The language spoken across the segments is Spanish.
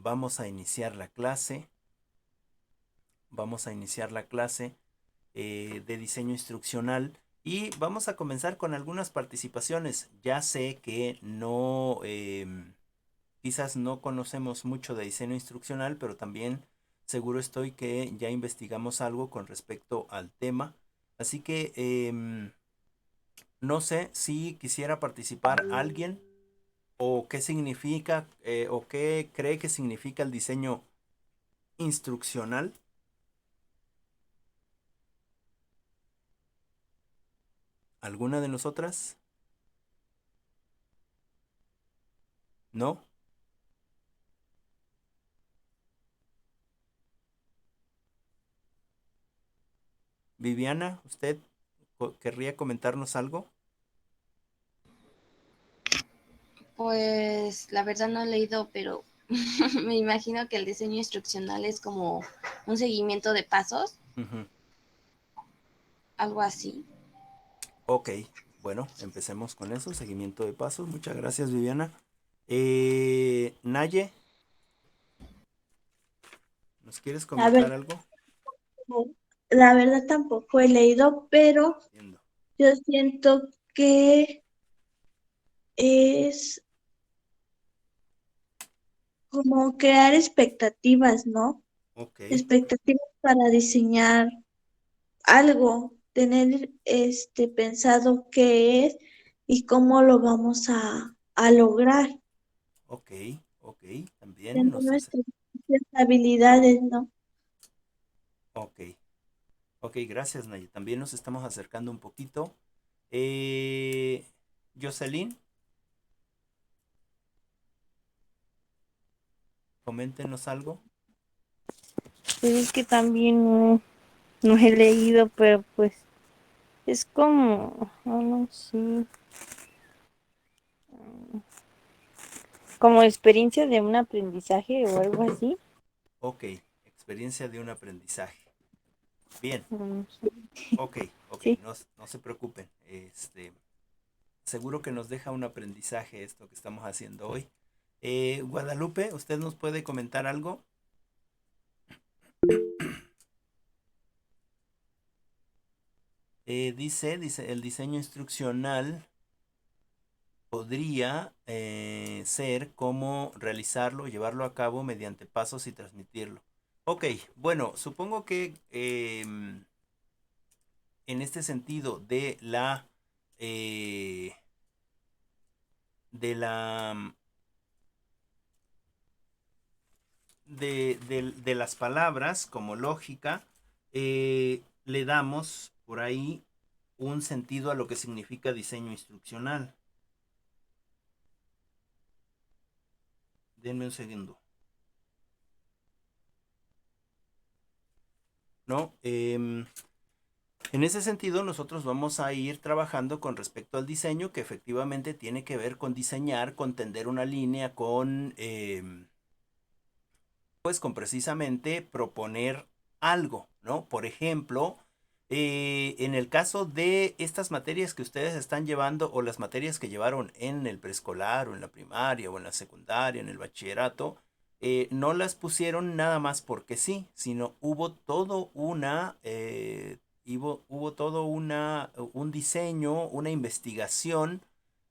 vamos a iniciar la clase. Vamos a iniciar la clase de diseño instruccional y vamos a comenzar con algunas participaciones. Ya sé que no, quizás no conocemos mucho de diseño instruccional, pero también seguro estoy que ya investigamos algo con respecto al tema. Así que no sé si quisiera participar alguien o qué significa o qué cree que significa el diseño instruccional. ¿Alguna de nosotras? ¿No? Viviana, ¿usted querría comentarnos algo? Pues la verdad no he leído, pero me imagino que el diseño instruccional es como un seguimiento de pasos, Ujú. algo así. Ok, bueno, empecemos con eso, seguimiento de pasos. Muchas gracias, Viviana. Naye, ¿nos quieres La verdad, comentar algo? la verdad tampoco he leído, pero Entiendo. yo siento que es como crear expectativas, ¿no? Ok, Expectativas para diseñar algo, tener pensado qué es y cómo lo vamos a lograr, ok, ok, también tener nos hace... nuestras propias habilidades, ¿no? Ok, ok, gracias, Naye. También nos estamos acercando un poquito. Jocelyn, coméntenos algo. Pues es que también no he leído, pero pues es como, no sé, como experiencia de un aprendizaje o algo así. Ok, experiencia de un aprendizaje. Bien, No sé. ok, ok, Sí. no, no se preocupen. Seguro que nos deja un aprendizaje esto que estamos haciendo hoy. Guadalupe, ¿usted nos puede comentar algo? Dice, el diseño instruccional podría ser cómo realizarlo, llevarlo a cabo mediante pasos y transmitirlo. Ok, bueno, supongo que en este sentido eh, de la de las palabras como lógica, le damos por ahí un sentido a lo que significa diseño instruccional. Denme un segundo. ¿No? En ese sentido, nosotros vamos a ir trabajando con respecto al diseño, que efectivamente tiene que ver con diseñar, con tender una línea, con, pues, con precisamente proponer algo, ¿no? Por ejemplo, en el caso de estas materias que ustedes están llevando o las materias que llevaron en el preescolar o en la primaria o en la secundaria, en el bachillerato, no las pusieron nada más porque sí, sino hubo todo hubo todo un diseño, una investigación,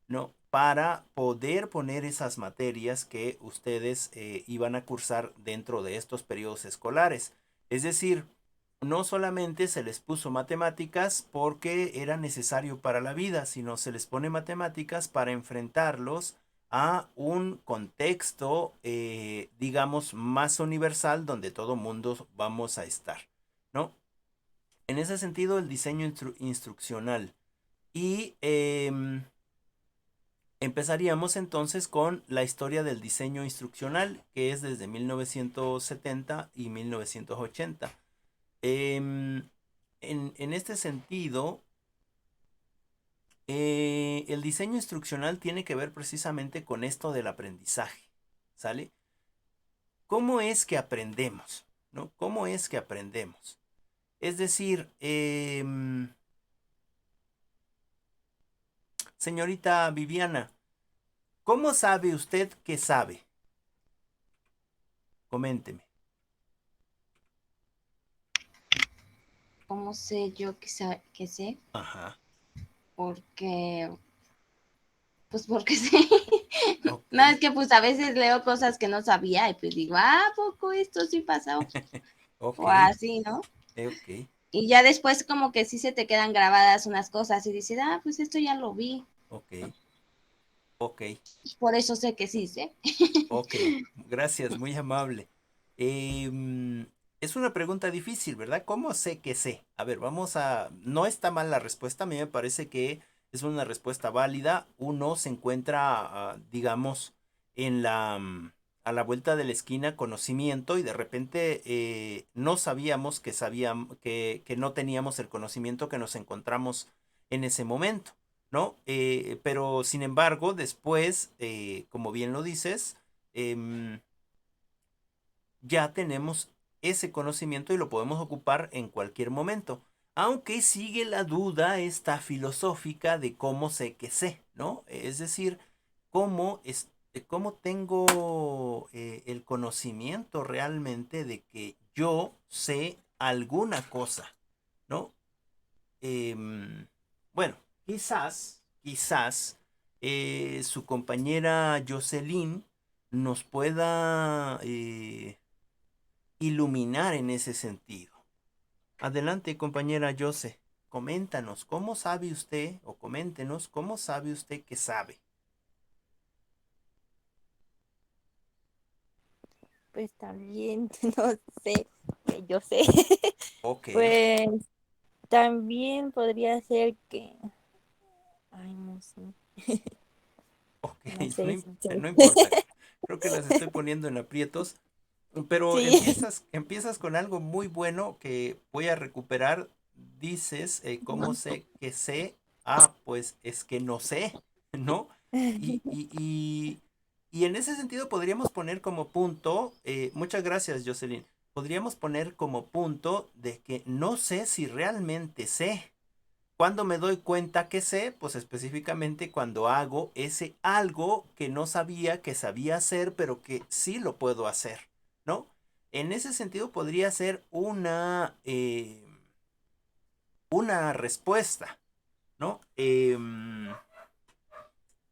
¿no? Para poder poner esas materias que ustedes iban a cursar dentro de estos periodos escolares. Es decir, no solamente se les puso matemáticas porque era necesario para la vida, sino se les pone matemáticas para enfrentarlos a un contexto, digamos, más universal donde todo mundo vamos a estar, ¿no? En ese sentido, el diseño instruccional. Y empezaríamos entonces con la historia del diseño instruccional, que es desde 1970 y 1980. En este sentido, el diseño instruccional tiene que ver precisamente con esto del aprendizaje, ¿sale? ¿Cómo es que aprendemos? ¿No? ¿Cómo es que aprendemos? Es decir, señorita Viviana, ¿cómo sabe usted que sabe? Coménteme. ¿Cómo sé yo que sé? Ajá. Porque, pues porque sí. Ok. No, es que pues a veces leo cosas que no sabía y pues digo, ¿a poco esto sí pasó? Ok. O así, ¿no? Ok. Y ya después como que sí se te quedan grabadas unas cosas y dices, pues esto ya lo vi. Ok. Ok. Por eso sé que sí sé. Ok. Gracias, muy amable. Em, es una pregunta difícil, ¿verdad? ¿Cómo sé que sé? A ver, vamos a... No está mal la respuesta, a mí me parece que es una respuesta válida. Uno se encuentra, digamos, en a la vuelta de la esquina conocimiento y de repente no sabíamos que sabíamos que no teníamos el conocimiento que nos encontramos en ese momento, ¿no? Pero sin embargo, después, como bien lo dices, em, ya tenemos ese conocimiento y lo podemos ocupar en cualquier momento. Aunque sigue la duda esta filosófica de cómo sé que sé, ¿no? Es decir, cómo tengo el conocimiento realmente de que yo sé alguna cosa, ¿no? Em, bueno, quizás su compañera Jocelyn nos pueda iluminar en ese sentido. Adelante, compañera Jose, coméntanos, ¿cómo sabe usted, o coméntenos, cómo sabe usted que sabe? Pues también, no sé, que yo sé. Ok, Pues también podría ser que, ay, no sé, ok, no no, sé si sé. no importa. Creo que las estoy poniendo en aprietos, pero Sí. empiezas con algo muy bueno que voy a recuperar. Dices, ¿cómo sé que sé? Ah, pues es que no sé, ¿no? Y, y, y, y en ese sentido podríamos poner como punto, muchas gracias, Jocelyn, podríamos poner como punto de que no sé si realmente sé. Cuando me doy cuenta que sé, pues específicamente cuando hago ese algo que no sabía que sabía hacer, pero que sí lo puedo hacer, ¿no? En ese sentido podría ser una respuesta, ¿no?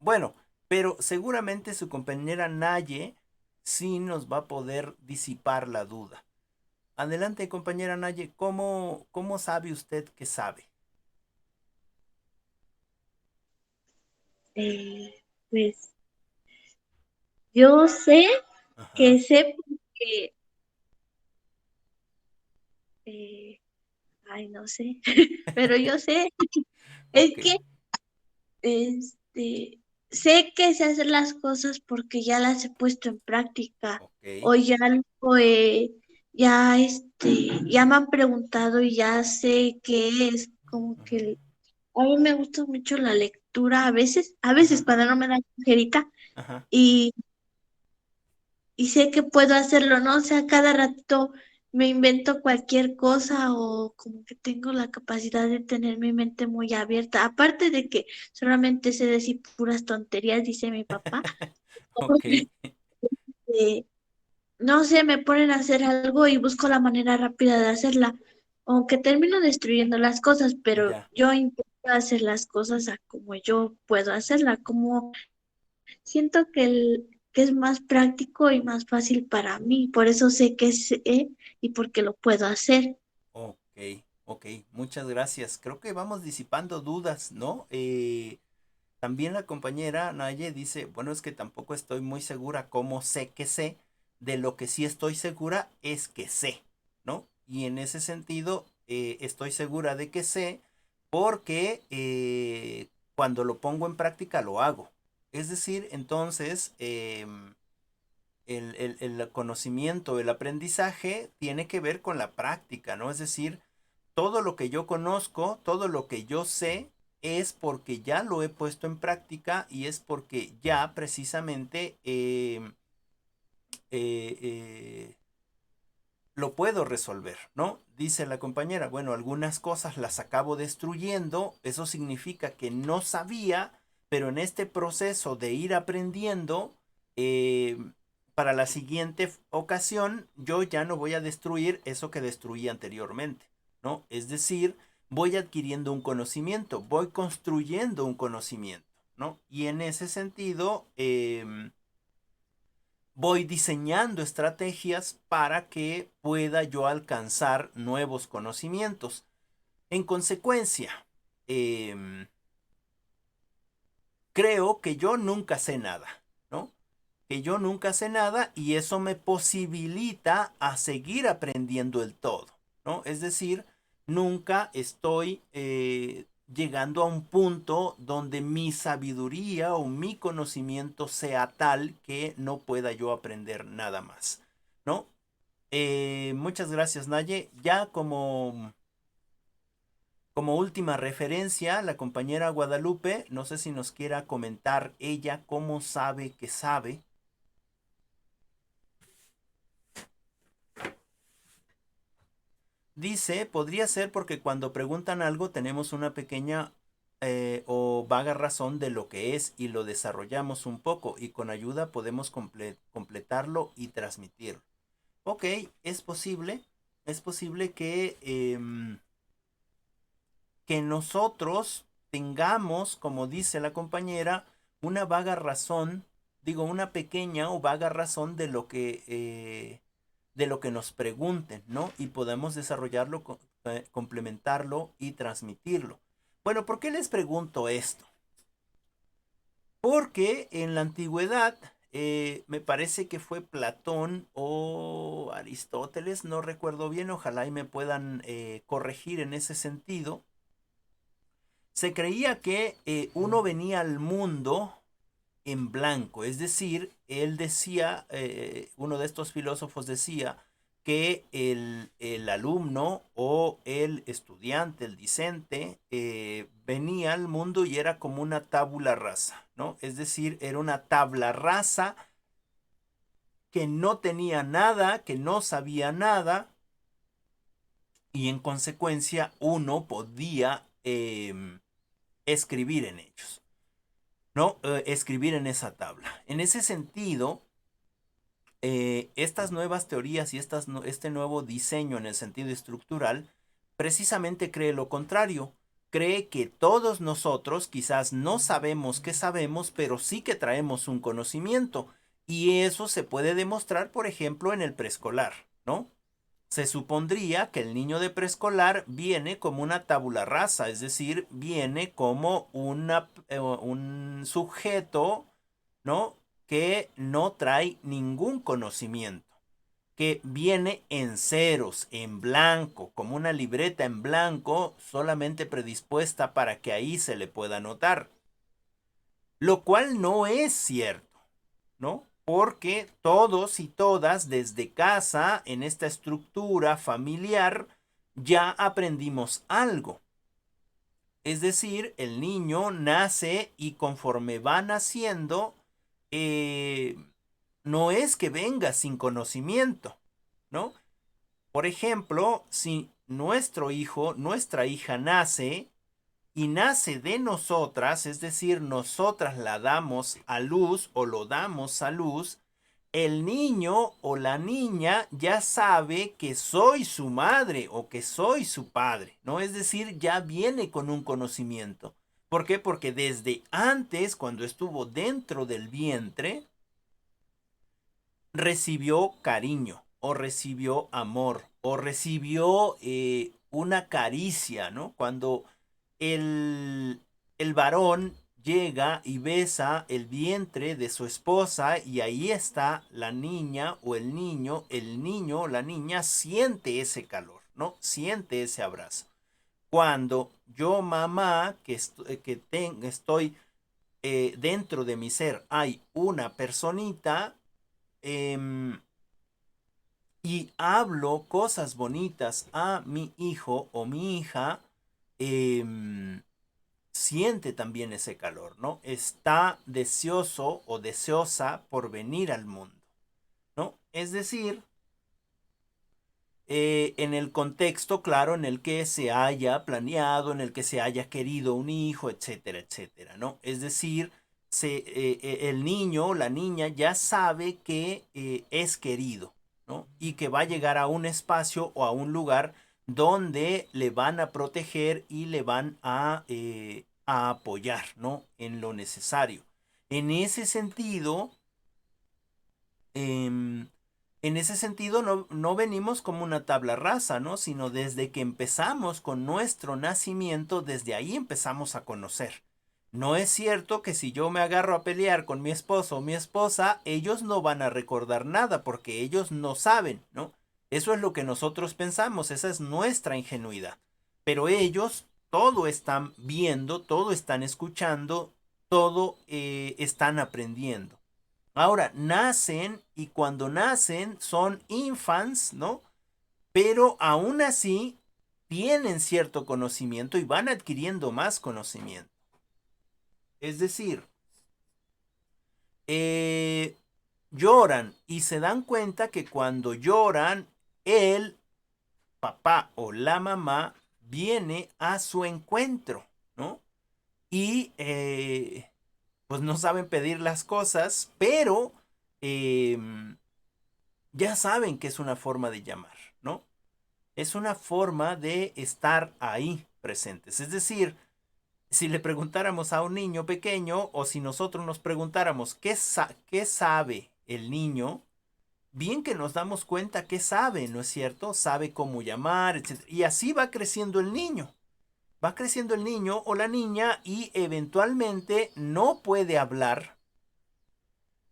Bueno, pero seguramente su compañera Naye sí nos va a poder disipar la duda. Adelante, compañera Naye, ¿cómo sabe usted que sabe? Eh, pues yo sé Ajá, que sé porque, eh, ay, no sé, pero yo sé, es ok, que sé que sé hacer las cosas porque ya las he puesto en práctica ok, o ya ya me han preguntado y ya sé qué es, como ujú, que a mí me gusta mucho la lectura a veces ajá, cuando no me da tijerita ajá. y, y sé que puedo hacerlo, ¿no? O sea, cada rato me invento cualquier cosa o como que tengo la capacidad de tener mi mente muy abierta. Aparte de que solamente sé decir puras tonterías, dice mi papá. Ok, eh, no sé, me ponen a hacer algo y busco la manera rápida de hacerla. Aunque termino destruyendo las cosas, pero ya. yo intento hacer las cosas a como yo puedo hacerla, como siento que es más práctico y más fácil para mí, por eso sé que sé y porque lo puedo hacer. Ok, ok, muchas gracias. Creo que vamos disipando dudas, ¿no? También la compañera Naye dice, bueno, es que tampoco estoy muy segura cómo sé que sé. De lo que sí estoy segura es que sé, ¿no? Y en ese sentido, estoy segura de que sé porque cuando lo pongo en práctica lo hago. Es decir, entonces, el conocimiento, el aprendizaje tiene que ver con la práctica, ¿no? Es decir, todo lo que yo conozco, todo lo que yo sé, es porque ya lo he puesto en práctica y es porque ya precisamente eh, eh, lo puedo resolver, ¿no? Dice la compañera, bueno, algunas cosas las acabo destruyendo, eso significa que no sabía, pero en este proceso de ir aprendiendo, eh, para la siguiente ocasión yo ya no voy a destruir eso que destruí anteriormente, ¿no? Es decir, voy adquiriendo un conocimiento, voy construyendo un conocimiento, ¿no? Y en ese sentido, voy diseñando estrategias para que pueda yo alcanzar nuevos conocimientos. En consecuencia, creo que yo nunca sé nada, ¿no? Que yo nunca sé nada y eso me posibilita a seguir aprendiendo el todo, ¿no? Es decir, nunca estoy llegando a un punto donde mi sabiduría o mi conocimiento sea tal que no pueda yo aprender nada más, ¿no? Muchas gracias, Naye. Ya como última referencia, la compañera Guadalupe, no sé si nos quiera comentar ella cómo sabe que sabe. Dice, podría ser porque cuando preguntan algo tenemos una pequeña o vaga razón de lo que es y lo desarrollamos un poco y con ayuda podemos completarlo y transmitirlo. Ok, es posible que nosotros tengamos, como dice la compañera, una vaga razón, digo, una pequeña o vaga razón de lo que nos pregunten, ¿no? Y podemos desarrollarlo, complementarlo y transmitirlo. Bueno, ¿por qué les pregunto esto? Porque en la antigüedad, me parece que fue Platón o Aristóteles, no recuerdo bien, ojalá y me puedan corregir en ese sentido. Se creía que uno venía al mundo en blanco, es decir, él decía, uno de estos filósofos decía que el alumno o el estudiante, el discente, venía al mundo y era como una tabula rasa, ¿no? Es decir, era una tabla rasa que no tenía nada, que no sabía nada, y en consecuencia uno podía escribir en ellos, ¿no? Escribir en esa tabla. En ese sentido, estas nuevas teorías y este nuevo diseño en el sentido estructural precisamente cree lo contrario. Cree que todos nosotros quizás no sabemos qué sabemos, pero sí que traemos un conocimiento. Y eso se puede demostrar, por ejemplo, en el preescolar, ¿no? Se supondría que el niño de preescolar viene como una tabula rasa, es decir, viene como un sujeto, ¿no? Que no trae ningún conocimiento, que viene en ceros, en blanco, como una libreta en blanco, solamente predispuesta para que ahí se le pueda anotar. Lo cual no es cierto, ¿no? Porque todos y todas desde casa, en esta estructura familiar, ya aprendimos algo. Es decir, el niño nace y conforme va naciendo, no es que venga sin conocimiento, ¿no? Por ejemplo, si nuestro hijo, nuestra hija nace y nace de nosotras, es decir, nosotras la damos a luz o lo damos a luz, el niño o la niña ya sabe que soy su madre o que soy su padre, ¿no? Es decir, ya viene con un conocimiento. ¿Por qué? Porque desde antes, cuando estuvo dentro del vientre, recibió cariño o recibió amor o recibió una caricia, ¿no? Cuando el varón llega y besa el vientre de su esposa y ahí está la niña o el niño o la niña siente ese calor, ¿no? Siente ese abrazo. Cuando yo, mamá, estoy dentro de mi ser, hay una personita y hablo cosas bonitas a mi hijo o mi hija, siente también ese calor, ¿no? Está deseoso o deseosa por venir al mundo, ¿no? Es decir, en el contexto, claro, en el que se haya planeado, en el que se haya querido un hijo, etcétera, etcétera, ¿no? Es decir, el niño o la niña ya sabe que es querido, ¿no? Y que va a llegar a un espacio o a un lugar donde le van a proteger y le van a apoyar, ¿no? En lo necesario. En ese sentido, em, no venimos como una tabla rasa, ¿no? Sino desde que empezamos con nuestro nacimiento, desde ahí empezamos a conocer. No es cierto que si yo me agarro a pelear con mi esposo o mi esposa, ellos no van a recordar nada porque ellos no saben, ¿no? Eso es lo que nosotros pensamos, esa es nuestra ingenuidad. Pero ellos todo están viendo, todo están escuchando, todo están aprendiendo. Ahora, nacen y cuando nacen son infants, ¿no? Pero aún así tienen cierto conocimiento y van adquiriendo más conocimiento. Es decir, lloran y se dan cuenta que cuando lloran, el papá o la mamá viene a su encuentro, ¿no? Y pues no saben pedir las cosas, pero ya saben que es una forma de llamar, ¿no? Es una forma de estar ahí presentes. Es decir, si le preguntáramos a un niño pequeño o si nosotros nos preguntáramos qué sabe el niño, bien que nos damos cuenta que sabe, ¿no es cierto? Sabe cómo llamar, etc. Y así va creciendo el niño. Va creciendo el niño o la niña y eventualmente no puede hablar,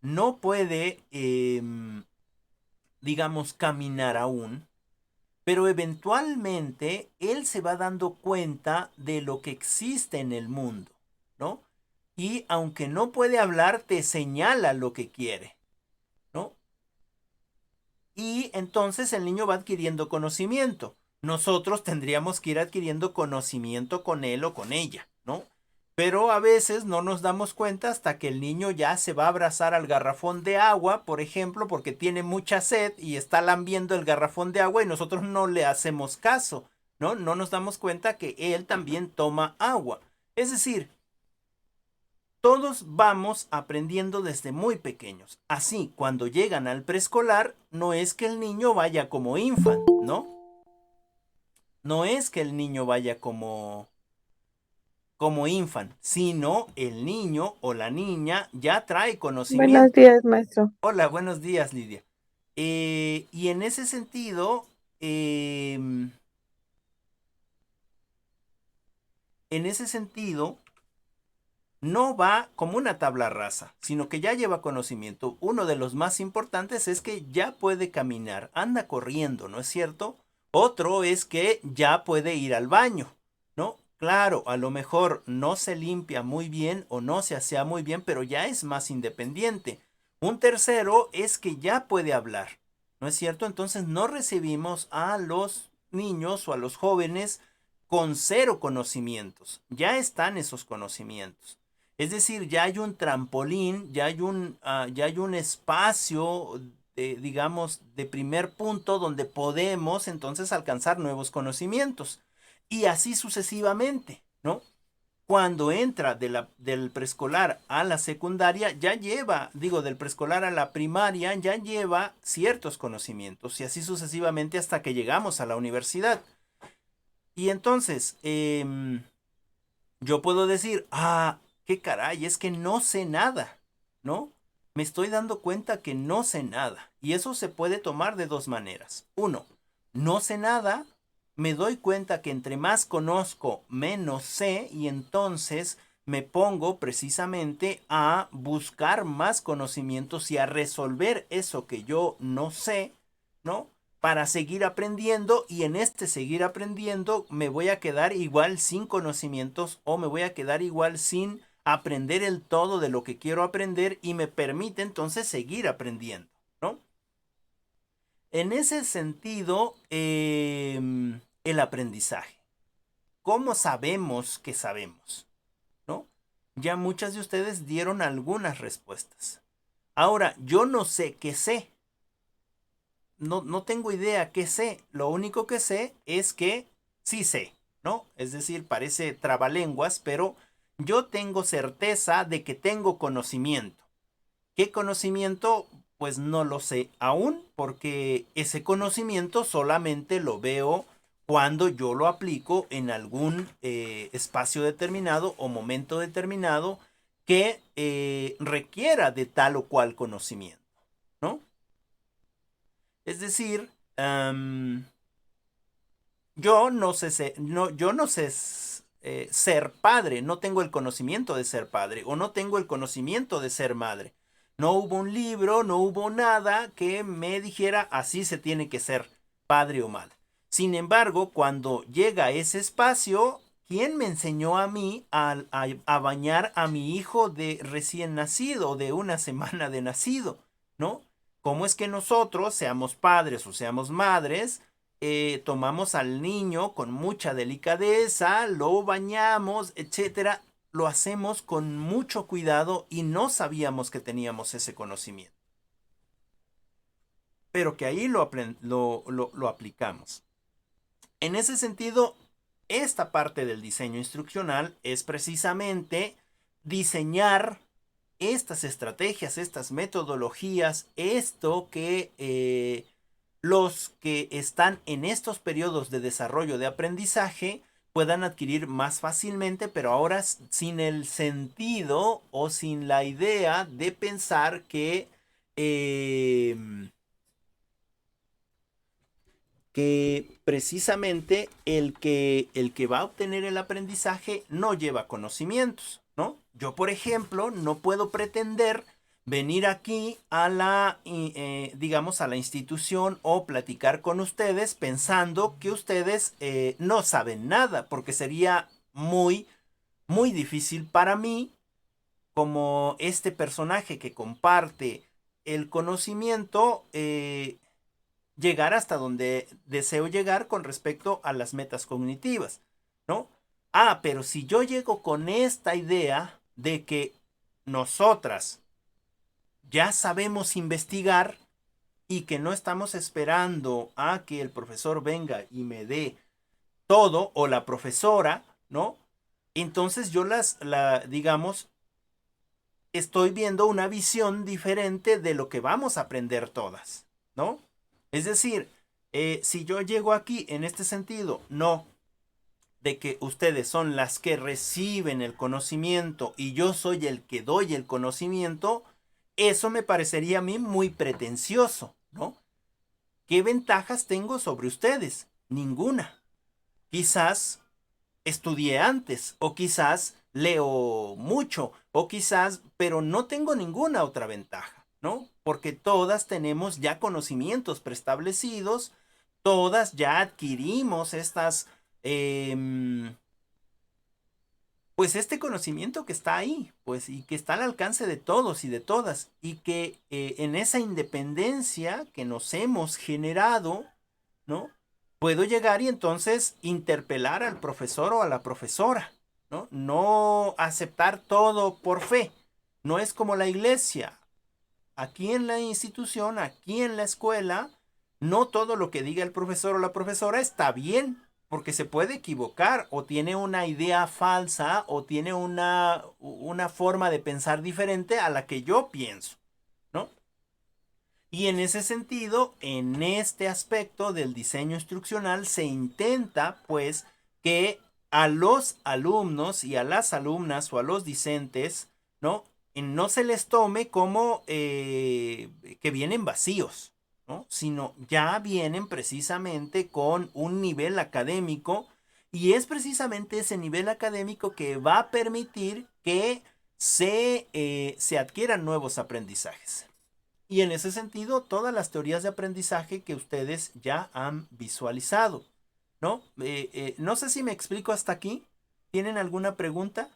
no puede, digamos, caminar aún, pero eventualmente él se va dando cuenta de lo que existe en el mundo, ¿no? Y aunque no puede hablar, te señala lo que quiere, ¿no? Y entonces el niño va adquiriendo conocimiento. Nosotros tendríamos que ir adquiriendo conocimiento con él o con ella, ¿no? Pero a veces no nos damos cuenta hasta que el niño ya se va a abrazar al garrafón de agua, por ejemplo, porque tiene mucha sed y está lambiendo el garrafón de agua y nosotros no le hacemos caso, ¿no? No nos damos cuenta que él también toma agua. Es decir, todos vamos aprendiendo desde muy pequeños. Así, cuando llegan al preescolar, no es que el niño vaya como infant, ¿no? No es que el niño vaya como infant, sino el niño o la niña ya trae conocimiento. Buenos días, maestro. Hola, buenos días, Lidia. Y en ese sentido, en ese sentido, no va como una tabla rasa, sino que ya lleva conocimiento. Uno de los más importantes es que ya puede caminar, anda corriendo, ¿no es cierto? Otro es que ya puede ir al baño, ¿no? Claro, a lo mejor no se limpia muy bien o no se asea muy bien, pero ya es más independiente. Un tercero es que ya puede hablar, ¿no es cierto? Entonces no recibimos a los niños o a los jóvenes con cero conocimientos. Ya están esos conocimientos. Es decir, ya hay un trampolín, ya hay un espacio, digamos, de primer punto donde podemos entonces alcanzar nuevos conocimientos. Y así sucesivamente, ¿no? Cuando entra del preescolar a la secundaria, ya lleva, del preescolar a la primaria, ya lleva ciertos conocimientos y así sucesivamente hasta que llegamos a la universidad. Y entonces, yo puedo decir, qué caray, es que no sé nada, ¿no? Me estoy dando cuenta que no sé nada. Y eso se puede tomar de dos maneras. Uno, no sé nada, me doy cuenta que entre más conozco, menos sé, y entonces me pongo precisamente a buscar más conocimientos y a resolver eso que yo no sé, ¿no? Para seguir aprendiendo, y en este seguir aprendiendo me voy a quedar igual sin conocimientos o me voy a quedar igual sin aprender el todo de lo que quiero aprender y me permite entonces seguir aprendiendo, ¿no? En ese sentido, el aprendizaje. ¿Cómo sabemos que sabemos? ¿No? Ya muchas de ustedes dieron algunas respuestas. Ahora, yo no sé qué sé. No tengo idea qué sé. Lo único que sé es que sí sé, ¿no? Es decir, parece trabalenguas, pero yo tengo certeza de que tengo conocimiento. ¿Qué conocimiento? Pues no lo sé aún, porque ese conocimiento solamente lo veo cuando yo lo aplico en algún espacio determinado o momento determinado que requiera de tal o cual conocimiento, ¿no? Es decir, yo no sé, ser padre, no tengo el conocimiento de ser padre o no tengo el conocimiento de ser madre. No hubo un libro, no hubo nada que me dijera así se tiene que ser padre o madre. Sin embargo, cuando llega ese espacio, ¿quién me enseñó a mí a bañar a mi hijo de recién nacido, de una semana de nacido? ¿No? ¿Cómo es que nosotros, seamos padres o seamos madres, tomamos al niño con mucha delicadeza, lo bañamos, etcétera? Lo hacemos con mucho cuidado y no sabíamos que teníamos ese conocimiento, pero que ahí lo aplicamos. En ese sentido, esta parte del diseño instruccional es precisamente diseñar estas estrategias, estas metodologías, esto que los que están en estos periodos de desarrollo de aprendizaje puedan adquirir más fácilmente, pero ahora sin el sentido o sin la idea de pensar que precisamente el que va a obtener el aprendizaje no lleva conocimientos, ¿no? Yo, por ejemplo, no puedo pretender venir aquí a digamos, a la institución o platicar con ustedes pensando que ustedes no saben nada, porque sería muy, muy difícil para mí, como este personaje que comparte el conocimiento, llegar hasta donde deseo llegar con respecto a las metas cognitivas, ¿no? Pero si yo llego con esta idea de que nosotras ya sabemos investigar y que no estamos esperando a que el profesor venga y me dé todo, o la profesora, ¿no? Entonces yo digamos, estoy viendo una visión diferente de lo que vamos a aprender todas, ¿no? Es decir, si yo llego aquí en este sentido, no, de que ustedes son las que reciben el conocimiento y yo soy el que doy el conocimiento, eso me parecería a mí muy pretencioso, ¿no? ¿Qué ventajas tengo sobre ustedes? Ninguna. Quizás estudié antes, o quizás leo mucho, o quizás, pero no tengo ninguna otra ventaja, ¿no? Porque todas tenemos ya conocimientos preestablecidos, todas ya adquirimos pues este conocimiento que está ahí, pues, y que está al alcance de todos y de todas, y que en esa independencia que nos hemos generado, ¿no? Puedo llegar y entonces interpelar al profesor o a la profesora, ¿no? No aceptar todo por fe. No es como la iglesia. Aquí en la institución, aquí en la escuela, no todo lo que diga el profesor o la profesora está bien, porque se puede equivocar o tiene una idea falsa o tiene una forma de pensar diferente a la que yo pienso, ¿no? Y en ese sentido, en este aspecto del diseño instruccional, se intenta, pues, que a los alumnos y a las alumnas o a los discentes, ¿no? No se les tome como que vienen vacíos, ¿no? Sino ya vienen precisamente con un nivel académico, y es precisamente ese nivel académico que va a permitir que se adquieran nuevos aprendizajes. Y en ese sentido, todas las teorías de aprendizaje que ustedes ya han visualizado, ¿no? No sé si me explico hasta aquí. ¿Tienen alguna pregunta?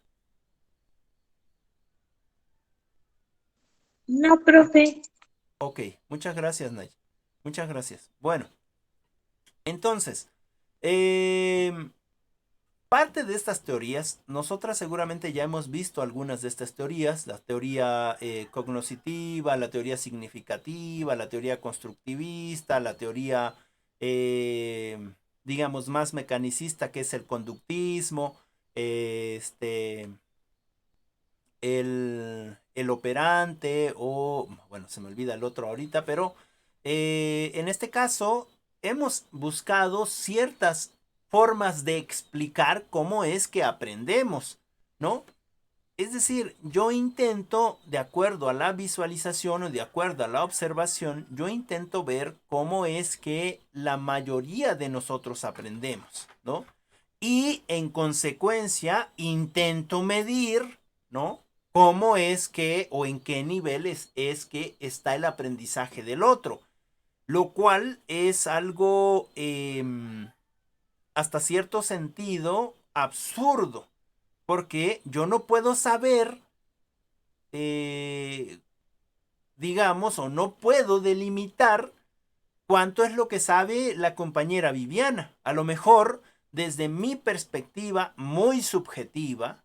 No, profe. Ok, muchas gracias, Nay. Muchas gracias. Bueno, entonces, parte de estas teorías, nosotras seguramente ya hemos visto algunas de estas teorías, la teoría cognoscitiva, la teoría significativa, la teoría constructivista, la teoría, digamos, más mecanicista, que es el conductismo, este, el operante o, bueno, se me olvida el otro ahorita, pero en este caso hemos buscado ciertas formas de explicar cómo es que aprendemos, ¿no? Es decir, yo intento, de acuerdo a la visualización o de acuerdo a la observación, yo intento ver cómo es que la mayoría de nosotros aprendemos, ¿no? Y en consecuencia, intento medir, ¿no? Cómo es que o en qué niveles es que está el aprendizaje del otro, lo cual es algo hasta cierto sentido absurdo, porque yo no puedo saber, digamos, o no puedo delimitar cuánto es lo que sabe la compañera Viviana. A lo mejor, desde mi perspectiva muy subjetiva,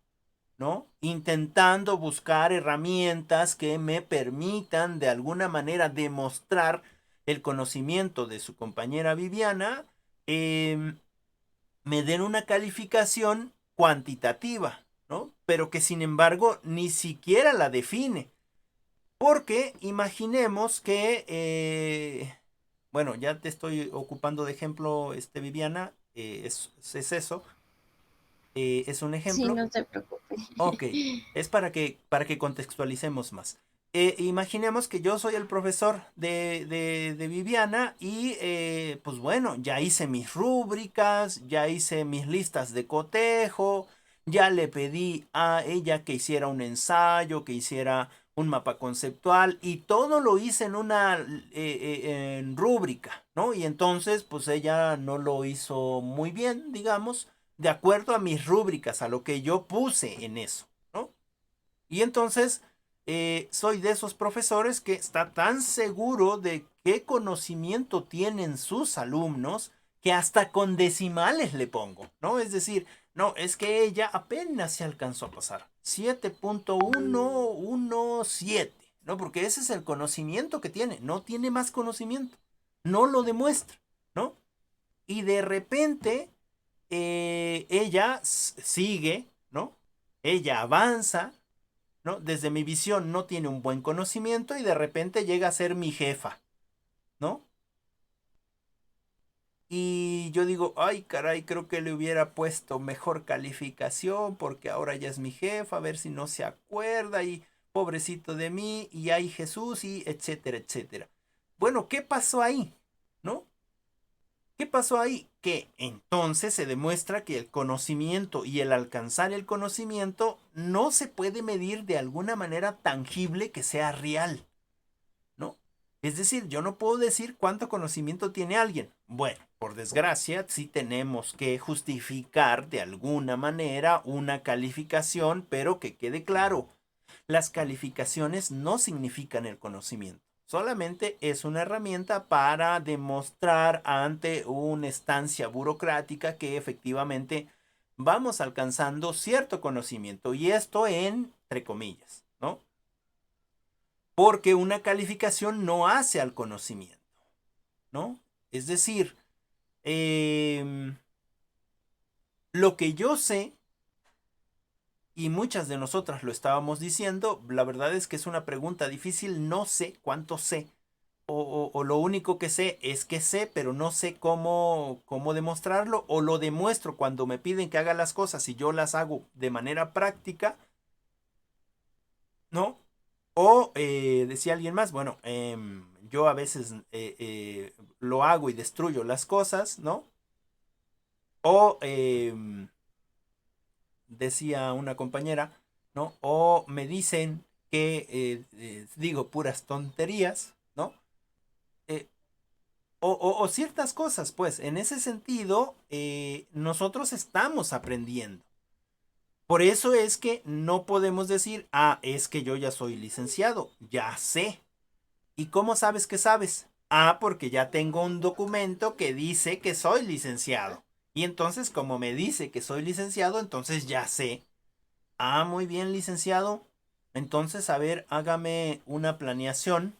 ¿no? Intentando buscar herramientas que me permitan de alguna manera demostrar el conocimiento de su compañera Viviana, me den una calificación cuantitativa, ¿no? Pero que sin embargo ni siquiera la define. Porque imaginemos que, bueno, ya te estoy ocupando de ejemplo, Viviana, es eso, es un Sí, ejemplo. no te preocupes. Ok, es para que contextualicemos más. Imaginemos que yo soy el profesor de Viviana y pues bueno, ya hice mis rúbricas, ya hice mis listas de cotejo, ya le pedí a ella que hiciera un ensayo, que hiciera un mapa conceptual y todo lo hice en una en rúbrica, ¿no? Y entonces pues ella no lo hizo muy bien, digamos, de acuerdo a mis rúbricas, a lo que yo puse en eso, ¿no? Y entonces soy de esos profesores que está tan seguro de qué conocimiento tienen sus alumnos que hasta con decimales le pongo, ¿no? Es decir, no, es que ella apenas se alcanzó a pasar 7.117, ¿no? Porque ese es el conocimiento que tiene, no tiene más conocimiento, no lo demuestra, ¿no? Y de repente ella sigue, ¿no? Ella avanza, ¿no? Desde mi visión no tiene un buen conocimiento y de repente llega a ser mi jefa, ¿no? Y yo digo, ay caray, creo que le hubiera puesto mejor calificación porque ahora ya es mi jefa, a ver si no se acuerda y pobrecito de mí y ay Jesús y etcétera, etcétera. Bueno, ¿qué pasó ahí? ¿No? ¿Qué pasó ahí? Que entonces se demuestra que el conocimiento y el alcanzar el conocimiento no se puede medir de alguna manera tangible que sea real, ¿no? Es decir, yo no puedo decir cuánto conocimiento tiene alguien. Bueno, por desgracia, sí tenemos que justificar de alguna manera una calificación, pero que quede claro, las calificaciones no significan el conocimiento. Solamente es una herramienta para demostrar ante una estancia burocrática que efectivamente vamos alcanzando cierto conocimiento. Y esto entre comillas, ¿no? Porque una calificación no hace al conocimiento, ¿no? Es decir, lo que yo sé, y muchas de nosotras lo estábamos diciendo, la verdad es que es una pregunta difícil, no sé cuánto sé. O lo único que sé es que sé, pero no sé cómo demostrarlo, o lo demuestro cuando me piden que haga las cosas y yo las hago de manera práctica, ¿no? O decía alguien más, bueno, yo a veces lo hago y destruyo las cosas, ¿no? O decía una compañera, ¿no? O me dicen que digo puras tonterías, ¿no? Eh, o ciertas cosas, pues, en ese sentido, nosotros estamos aprendiendo. Por eso es que no podemos decir, ah, es que yo ya soy licenciado, ya sé. ¿Y cómo sabes que sabes? Ah, porque ya tengo un documento que dice que soy licenciado. Y entonces, como me dice que soy licenciado, entonces ya sé. Ah, muy bien, licenciado. Entonces, a ver, hágame una planeación.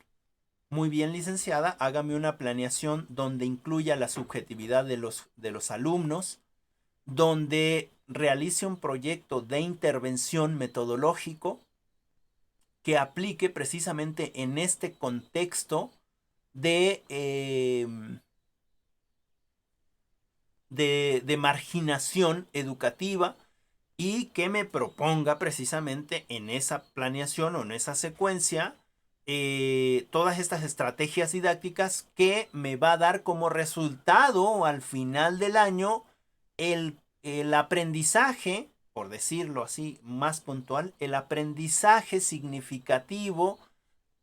Muy bien, licenciada, hágame una planeación donde incluya la subjetividad de los alumnos, donde realice un proyecto de intervención metodológico, que aplique precisamente en este contexto de, de marginación educativa, y que me proponga precisamente en esa planeación o en esa secuencia todas estas estrategias didácticas que me va a dar como resultado al final del año el aprendizaje, por decirlo así más puntual, el aprendizaje significativo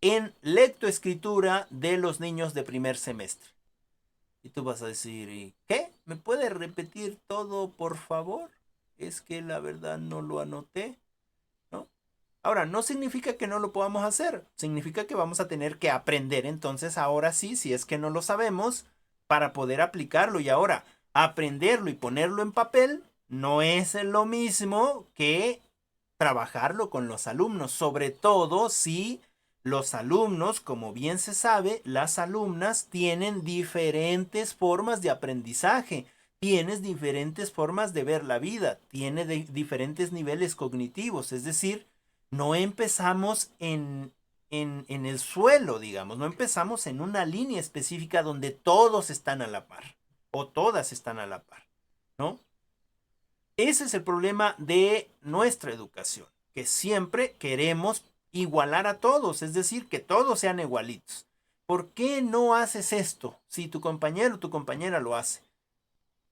en lectoescritura de los niños de primer semestre. Y tú vas a decir, ¿qué? ¿Me puede repetir todo, por favor? Es que la verdad no lo anoté, ¿no? Ahora, no significa que no lo podamos hacer, significa que vamos a tener que aprender entonces ahora sí, si es que no lo sabemos, para poder aplicarlo. Y ahora, aprenderlo y ponerlo en papel no es lo mismo que trabajarlo con los alumnos, sobre todo si los alumnos, como bien se sabe, las alumnas tienen diferentes formas de aprendizaje, tienes diferentes formas de ver la vida, tiene diferentes niveles cognitivos, es decir, no empezamos en el suelo, digamos, no empezamos en una línea específica donde todos están a la par o todas están a la par, ¿no? Ese es el problema de nuestra educación, que siempre queremos igualar a todos, es decir, que todos sean igualitos. ¿Por qué no haces esto si tu compañero o tu compañera lo hace?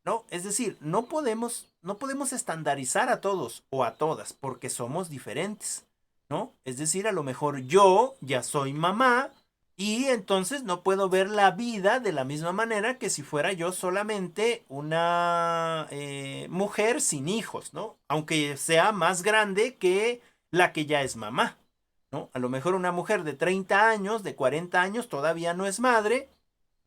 ¿No? Es decir, no podemos estandarizar a todos o a todas porque somos diferentes, ¿no? Es decir, a lo mejor yo ya soy mamá y entonces no puedo ver la vida de la misma manera que si fuera yo solamente una mujer sin hijos, ¿no? Aunque sea más grande que la que ya es mamá, ¿no? A lo mejor una mujer de 30 años, de 40 años, todavía no es madre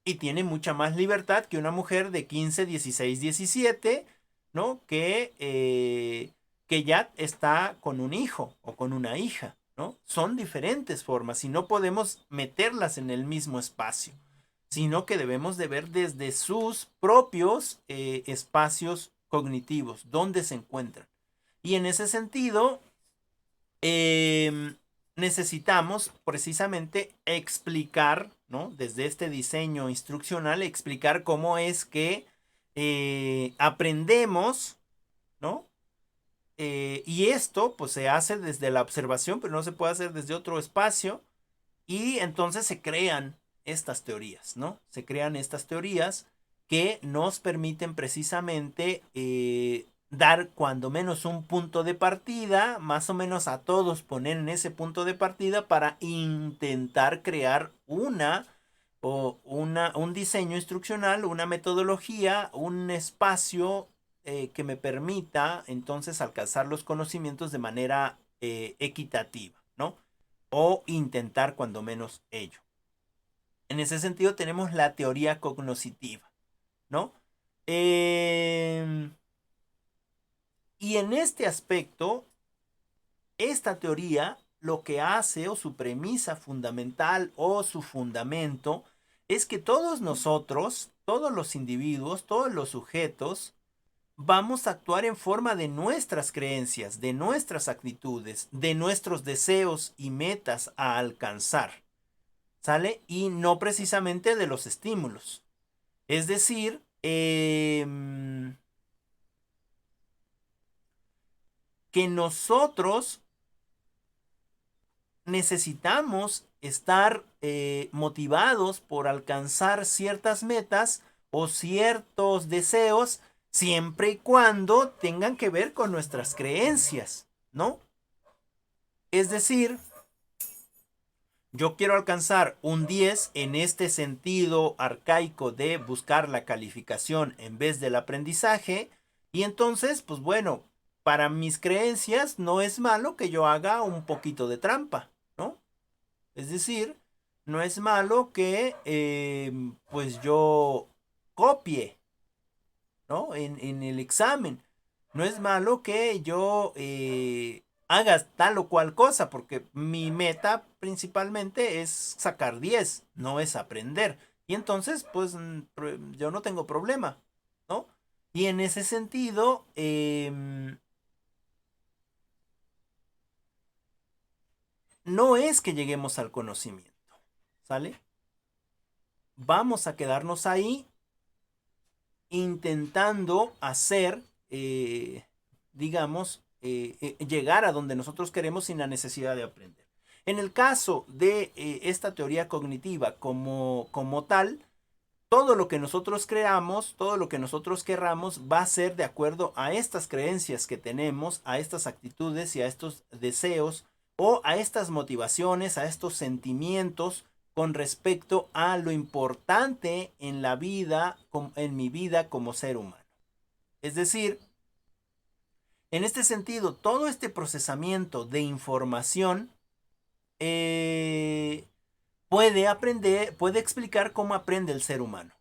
y tiene mucha más libertad que una mujer de 15, 16, 17, ¿no? Que ya está con un hijo o con una hija, ¿no? Son diferentes formas y no podemos meterlas en el mismo espacio, sino que debemos de ver desde sus propios espacios cognitivos, dónde se encuentran. Y en ese sentido, necesitamos precisamente explicar, ¿no? Desde este diseño instruccional, explicar cómo es que aprendemos, ¿no? Y esto pues se hace desde la observación, pero no se puede hacer desde otro espacio. Y entonces se crean estas teorías, ¿no? Se crean estas teorías que nos permiten precisamente dar cuando menos un punto de partida, más o menos a todos poner en ese punto de partida para intentar crear un diseño instruccional, una metodología, un espacio que me permita entonces alcanzar los conocimientos de manera equitativa, ¿no? O intentar cuando menos ello. En ese sentido tenemos la teoría cognoscitiva, ¿no? Y en este aspecto, esta teoría lo que hace o su premisa fundamental o su fundamento es que todos nosotros, todos los individuos, todos los sujetos, vamos a actuar en forma de nuestras creencias, de nuestras actitudes, de nuestros deseos y metas a alcanzar, ¿sale? Y no precisamente de los estímulos. Es decir, que nosotros necesitamos estar motivados por alcanzar ciertas metas o ciertos deseos siempre y cuando tengan que ver con nuestras creencias, ¿no? Es decir, yo quiero alcanzar un 10 en este sentido arcaico de buscar la calificación en vez del aprendizaje, y entonces, pues bueno, para mis creencias no es malo que yo haga un poquito de trampa, ¿no? Es decir, no es malo que pues yo copie, ¿no? En el examen. No es malo que yo haga tal o cual cosa, porque mi meta principalmente es sacar 10, no es aprender. Y entonces, pues yo no tengo problema, ¿no? Y en ese sentido, no es que lleguemos al conocimiento, ¿sale? Vamos a quedarnos ahí intentando hacer, digamos, llegar a donde nosotros queremos sin la necesidad de aprender. En el caso de esta teoría cognitiva como tal, todo lo que nosotros creamos, todo lo que nosotros querramos va a ser de acuerdo a estas creencias que tenemos, a estas actitudes y a estos deseos o a estas motivaciones, a estos sentimientos con respecto a lo importante en la vida, en mi vida como ser humano. Es decir, en este sentido, todo este procesamiento de información puede explicar cómo aprende el ser humano.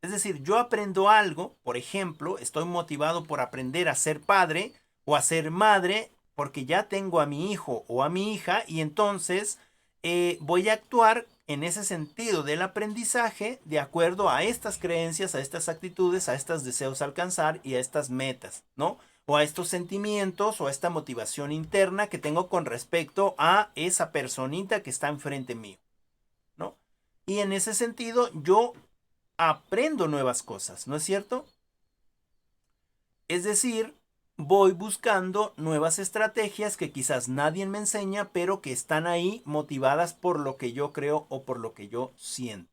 Es decir, yo aprendo algo, por ejemplo, estoy motivado por aprender a ser padre o a ser madre porque ya tengo a mi hijo o a mi hija y entonces voy a actuar en ese sentido del aprendizaje de acuerdo a estas creencias, a estas actitudes, a estos deseos a alcanzar y a estas metas, ¿no? O a estos sentimientos o a esta motivación interna que tengo con respecto a esa personita que está enfrente mío, ¿no? Y en ese sentido yo aprendo nuevas cosas, ¿no es cierto? Es decir, voy buscando nuevas estrategias que quizás nadie me enseña, pero que están ahí motivadas por lo que yo creo o por lo que yo siento.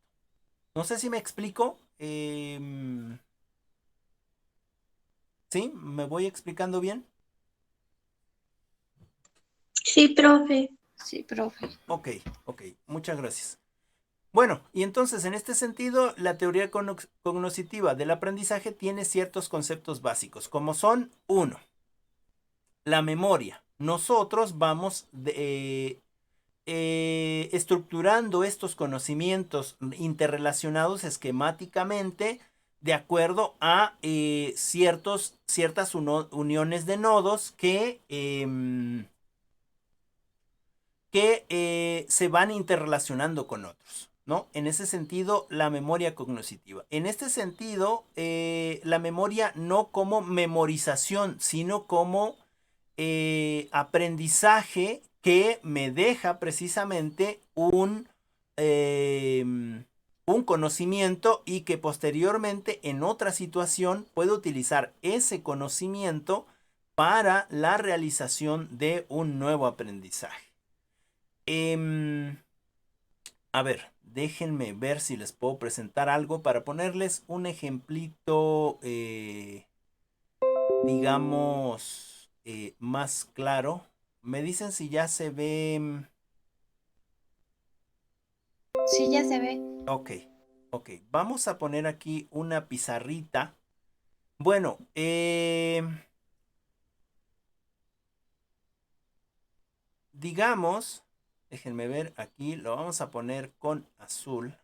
No sé si me explico. ¿Sí? ¿Me voy explicando bien? Sí, profe. Sí, profe. Ok, muchas gracias. Bueno, y entonces en este sentido, la teoría cognoscitiva del aprendizaje tiene ciertos conceptos básicos, como son, uno, la memoria. Nosotros vamos estructurando estos conocimientos interrelacionados esquemáticamente de acuerdo a ciertas uniones de nodos que se van interrelacionando con otros, ¿no? En ese sentido, la memoria cognoscitiva. En este sentido, la memoria no como memorización, sino como aprendizaje que me deja precisamente un conocimiento y que posteriormente en otra situación puedo utilizar ese conocimiento para la realización de un nuevo aprendizaje. A ver, déjenme ver si les puedo presentar algo para ponerles un ejemplito, digamos, más claro. Me dicen si ya se ve. Sí, ya se ve. Ok. Vamos a poner aquí una pizarrita. Bueno, digamos, déjenme ver aquí, lo vamos a poner con azul.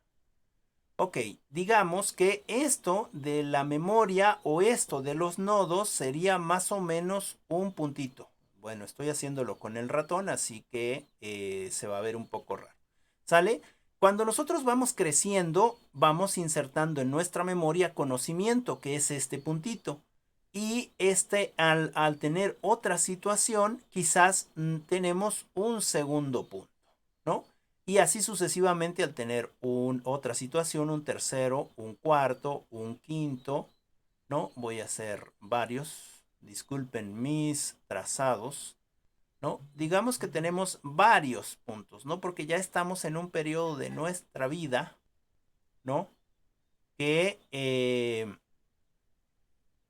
Ok, digamos que esto de la memoria o esto de los nodos sería más o menos un puntito. Bueno, estoy haciéndolo con el ratón, así que se va a ver un poco raro. ¿Sale? Cuando nosotros vamos creciendo, vamos insertando en nuestra memoria conocimiento, que es este puntito. Y al tener otra situación, quizás tenemos un segundo punto, ¿no? Y así sucesivamente al tener otra situación, un tercero, un cuarto, un quinto, ¿no? Voy a hacer varios, disculpen mis trazados, ¿no? Digamos que tenemos varios puntos, ¿no? Porque ya estamos en un periodo de nuestra vida, ¿no? Que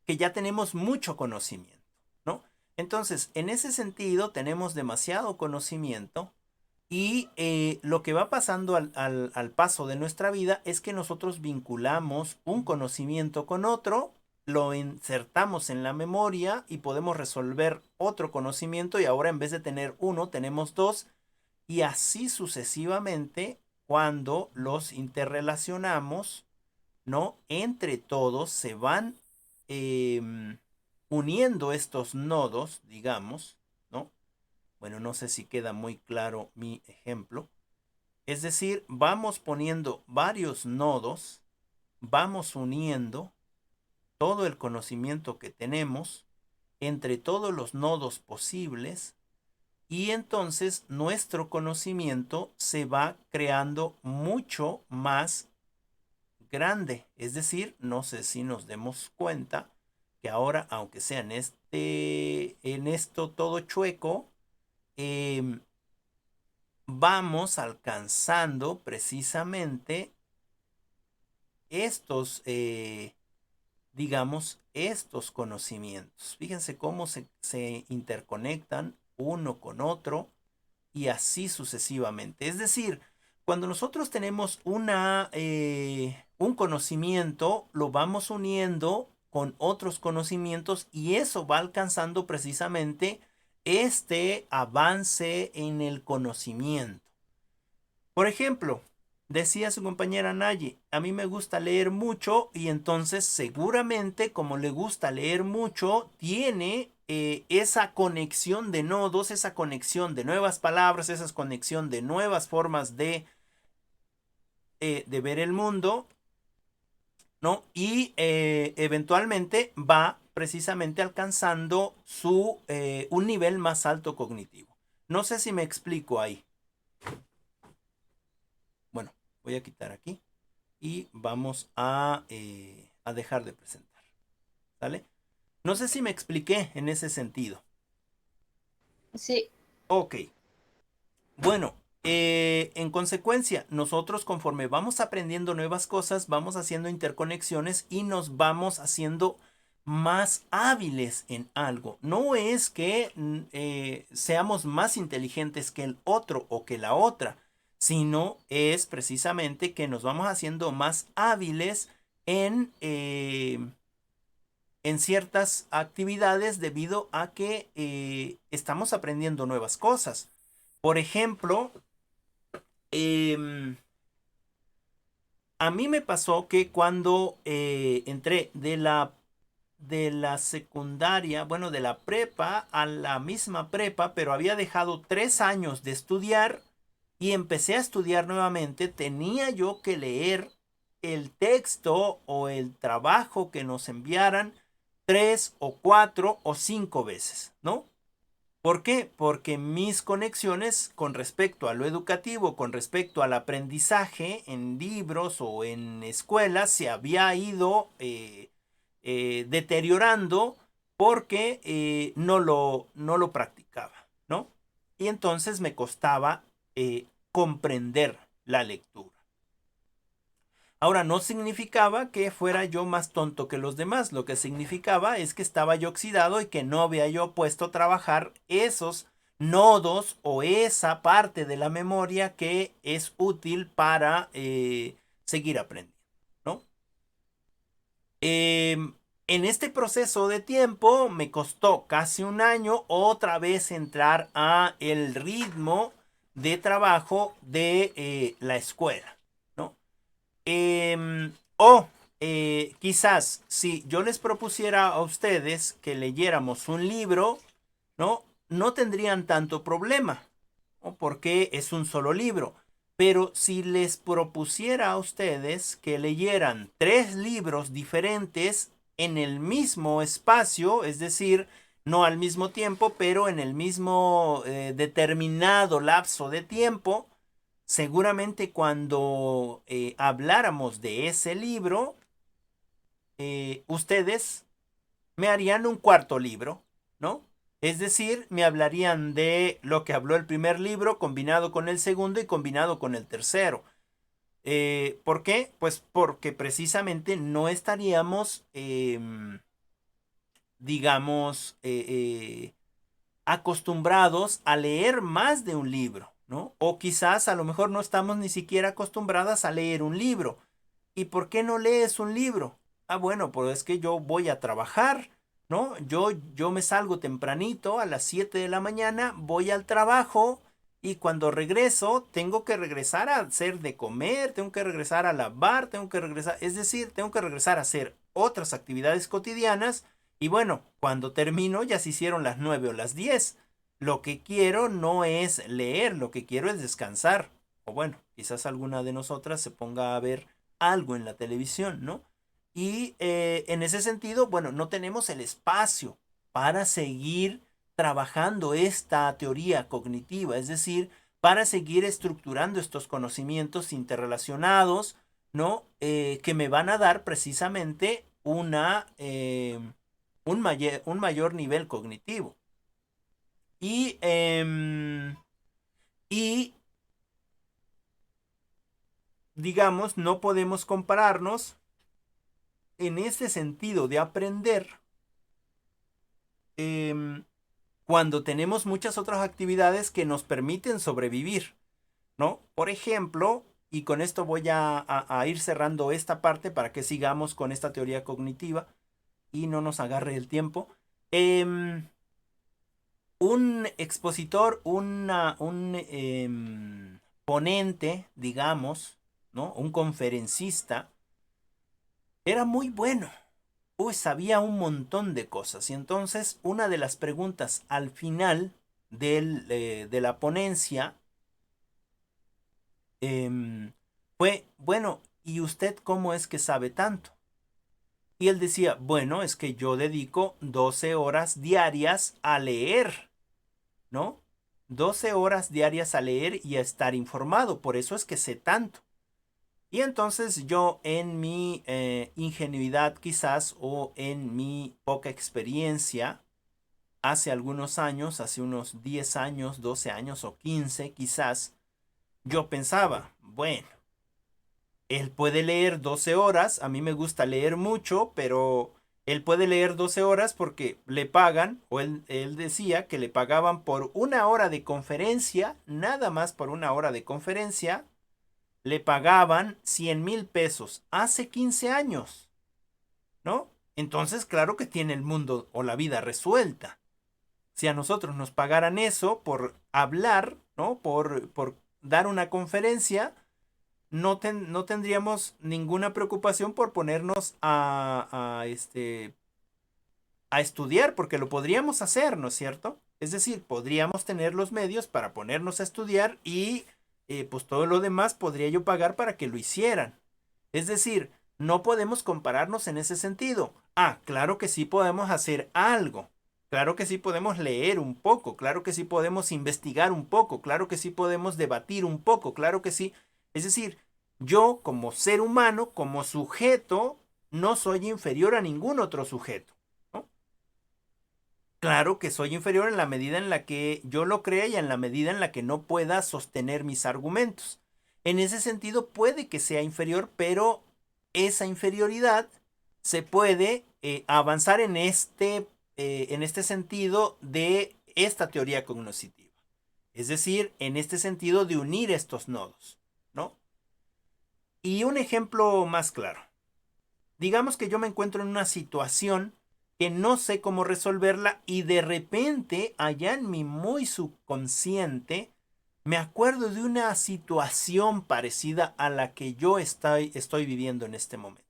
ya tenemos mucho conocimiento, ¿no? Entonces, en ese sentido, tenemos demasiado conocimiento y lo que va pasando al paso de nuestra vida es que nosotros vinculamos un conocimiento con otro, lo insertamos en la memoria y podemos resolver otro conocimiento y ahora en vez de tener uno, tenemos dos y así sucesivamente cuando los interrelacionamos, ¿no? Entre todos se van uniendo estos nodos, digamos, ¿no? Bueno, no sé si queda muy claro mi ejemplo. Es decir, vamos poniendo varios nodos, vamos uniendo todo el conocimiento que tenemos entre todos los nodos posibles y entonces nuestro conocimiento se va creando mucho más grande. Es decir, no sé si nos demos cuenta que ahora, aunque sea en esto todo chueco, vamos alcanzando precisamente estos, digamos, estos conocimientos. Fíjense cómo se interconectan uno con otro y así sucesivamente. Es decir, cuando nosotros tenemos un conocimiento, lo vamos uniendo con otros conocimientos y eso va alcanzando precisamente este avance en el conocimiento. Por ejemplo, decía su compañera Naye, a mí me gusta leer mucho y entonces seguramente como le gusta leer mucho, tiene esa conexión de nodos, esa conexión de nuevas palabras, esa conexión de nuevas formas de ver el mundo, ¿no? Y eventualmente va precisamente alcanzando un nivel más alto cognitivo. No sé si me explico ahí. Bueno, voy a quitar aquí y vamos a dejar de presentar. ¿Sale? No sé si me expliqué en ese sentido. Sí. Ok. Bueno, en consecuencia, nosotros conforme vamos aprendiendo nuevas cosas, vamos haciendo interconexiones y nos vamos haciendo más hábiles en algo. No es que seamos más inteligentes que el otro o que la otra, sino es precisamente que nos vamos haciendo más hábiles en ciertas actividades debido a que estamos aprendiendo nuevas cosas. Por ejemplo, a mí me pasó que cuando entré de la secundaria, bueno, de la prepa a la misma prepa, pero había dejado 3 años de estudiar y empecé a estudiar nuevamente, tenía yo que leer el texto o el trabajo que nos enviaran 3 o 4 o 5 veces, ¿no? ¿Por qué? Porque mis conexiones con respecto a lo educativo, con respecto al aprendizaje en libros o en escuelas, se había ido deteriorando porque no lo practicaba, ¿no? Y entonces me costaba comprender la lectura. Ahora, no significaba que fuera yo más tonto que los demás. Lo que significaba es que estaba yo oxidado y que no había yo puesto a trabajar esos nodos o esa parte de la memoria que es útil para seguir aprendiendo, ¿no? En este proceso de tiempo me costó casi un año otra vez entrar a el ritmo de trabajo de la escuela, ¿no? Quizás si yo les propusiera a ustedes que leyéramos un libro, ¿no? No tendrían tanto problema, ¿no? Porque es un solo libro. Pero si les propusiera a ustedes que leyeran 3 libros diferentes en el mismo espacio, es decir, no al mismo tiempo, pero en el mismo determinado lapso de tiempo, seguramente cuando habláramos de ese libro, ustedes me harían un cuarto libro, ¿no? Es decir, me hablarían de lo que habló el primer libro combinado con el segundo y combinado con el tercero. ¿Por qué? Pues porque precisamente no estaríamos, digamos, acostumbrados a leer más de un libro, ¿no? O quizás a lo mejor no estamos ni siquiera acostumbradas a leer un libro. ¿Y por qué no lees un libro? Ah, bueno, pues es que yo voy a trabajar, ¿no? Yo me salgo tempranito a las 7 de la mañana, voy al trabajo y cuando regreso tengo que regresar a hacer de comer, tengo que regresar a lavar, tengo que regresar, es decir, tengo que regresar a hacer otras actividades cotidianas y bueno, cuando termino ya se hicieron las 9 o las 10. Lo que quiero no es leer, lo que quiero es descansar. O bueno, quizás alguna de nosotras se ponga a ver algo en la televisión, ¿no? Y en ese sentido, bueno, no tenemos el espacio para seguir trabajando esta teoría cognitiva, es decir, para seguir estructurando estos conocimientos interrelacionados, ¿no? Que me van a dar precisamente un mayor nivel cognitivo. Y digamos, no podemos compararnos en ese sentido de aprender cuando tenemos muchas otras actividades que nos permiten sobrevivir, ¿no? Por ejemplo, y con esto voy a ir cerrando esta parte para que sigamos con esta teoría cognitiva y no nos agarre el tiempo. Un expositor, un ponente, digamos, ¿no? Un conferencista, era muy bueno. Pues sabía un montón de cosas. Y entonces una de las preguntas al final de la ponencia fue, bueno, ¿y usted cómo es que sabe tanto? Y él decía, bueno, es que yo dedico 12 horas diarias a leer, ¿no? 12 horas diarias a leer y a estar informado, por eso es que sé tanto. Y entonces yo en mi ingenuidad quizás o en mi poca experiencia, hace algunos años, hace unos 10 años, 12 años o 15 quizás, yo pensaba, bueno, él puede leer 12 horas, a mí me gusta leer mucho, pero él puede leer 12 horas porque le pagan, o él decía que le pagaban por una hora de conferencia, nada más por una hora de conferencia, le pagaban 100,000 pesos hace 15 años, ¿no? Entonces, claro que tiene el mundo o la vida resuelta. Si a nosotros nos pagaran eso por hablar, ¿no? Por dar una conferencia, no tendríamos ninguna preocupación por ponernos a estudiar, porque lo podríamos hacer, ¿no es cierto? Es decir, podríamos tener los medios para ponernos a estudiar y pues todo lo demás podría yo pagar para que lo hicieran. Es decir, no podemos compararnos en ese sentido. Ah, claro que sí podemos hacer algo. Claro que sí podemos leer un poco. Claro que sí podemos investigar un poco. Claro que sí podemos debatir un poco. Claro que sí. Es decir, yo como ser humano, como sujeto, no soy inferior a ningún otro sujeto. Claro que soy inferior en la medida en la que yo lo crea y en la medida en la que no pueda sostener mis argumentos. En ese sentido puede que sea inferior, pero esa inferioridad se puede avanzar en este sentido de esta teoría cognoscitiva. Es decir, en este sentido de unir estos nodos, ¿no? Y un ejemplo más claro. Digamos que yo me encuentro en una situación que no sé cómo resolverla y de repente allá en mi muy subconsciente me acuerdo de una situación parecida a la que yo estoy viviendo en este momento.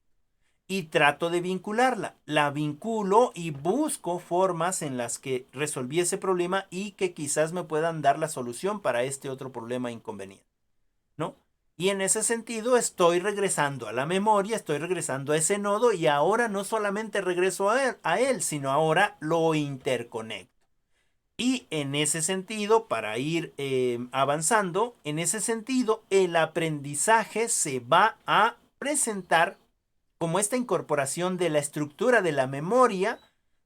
Y trato de vincularla. La vinculo y busco formas en las que resolví ese problema y que quizás me puedan dar la solución para este otro problema inconveniente, ¿no? Y en ese sentido estoy regresando a la memoria, estoy regresando a ese nodo y ahora no solamente regreso a él, sino ahora lo interconecto. Y en ese sentido, para ir avanzando, en ese sentido el aprendizaje se va a presentar como esta incorporación de la estructura de la memoria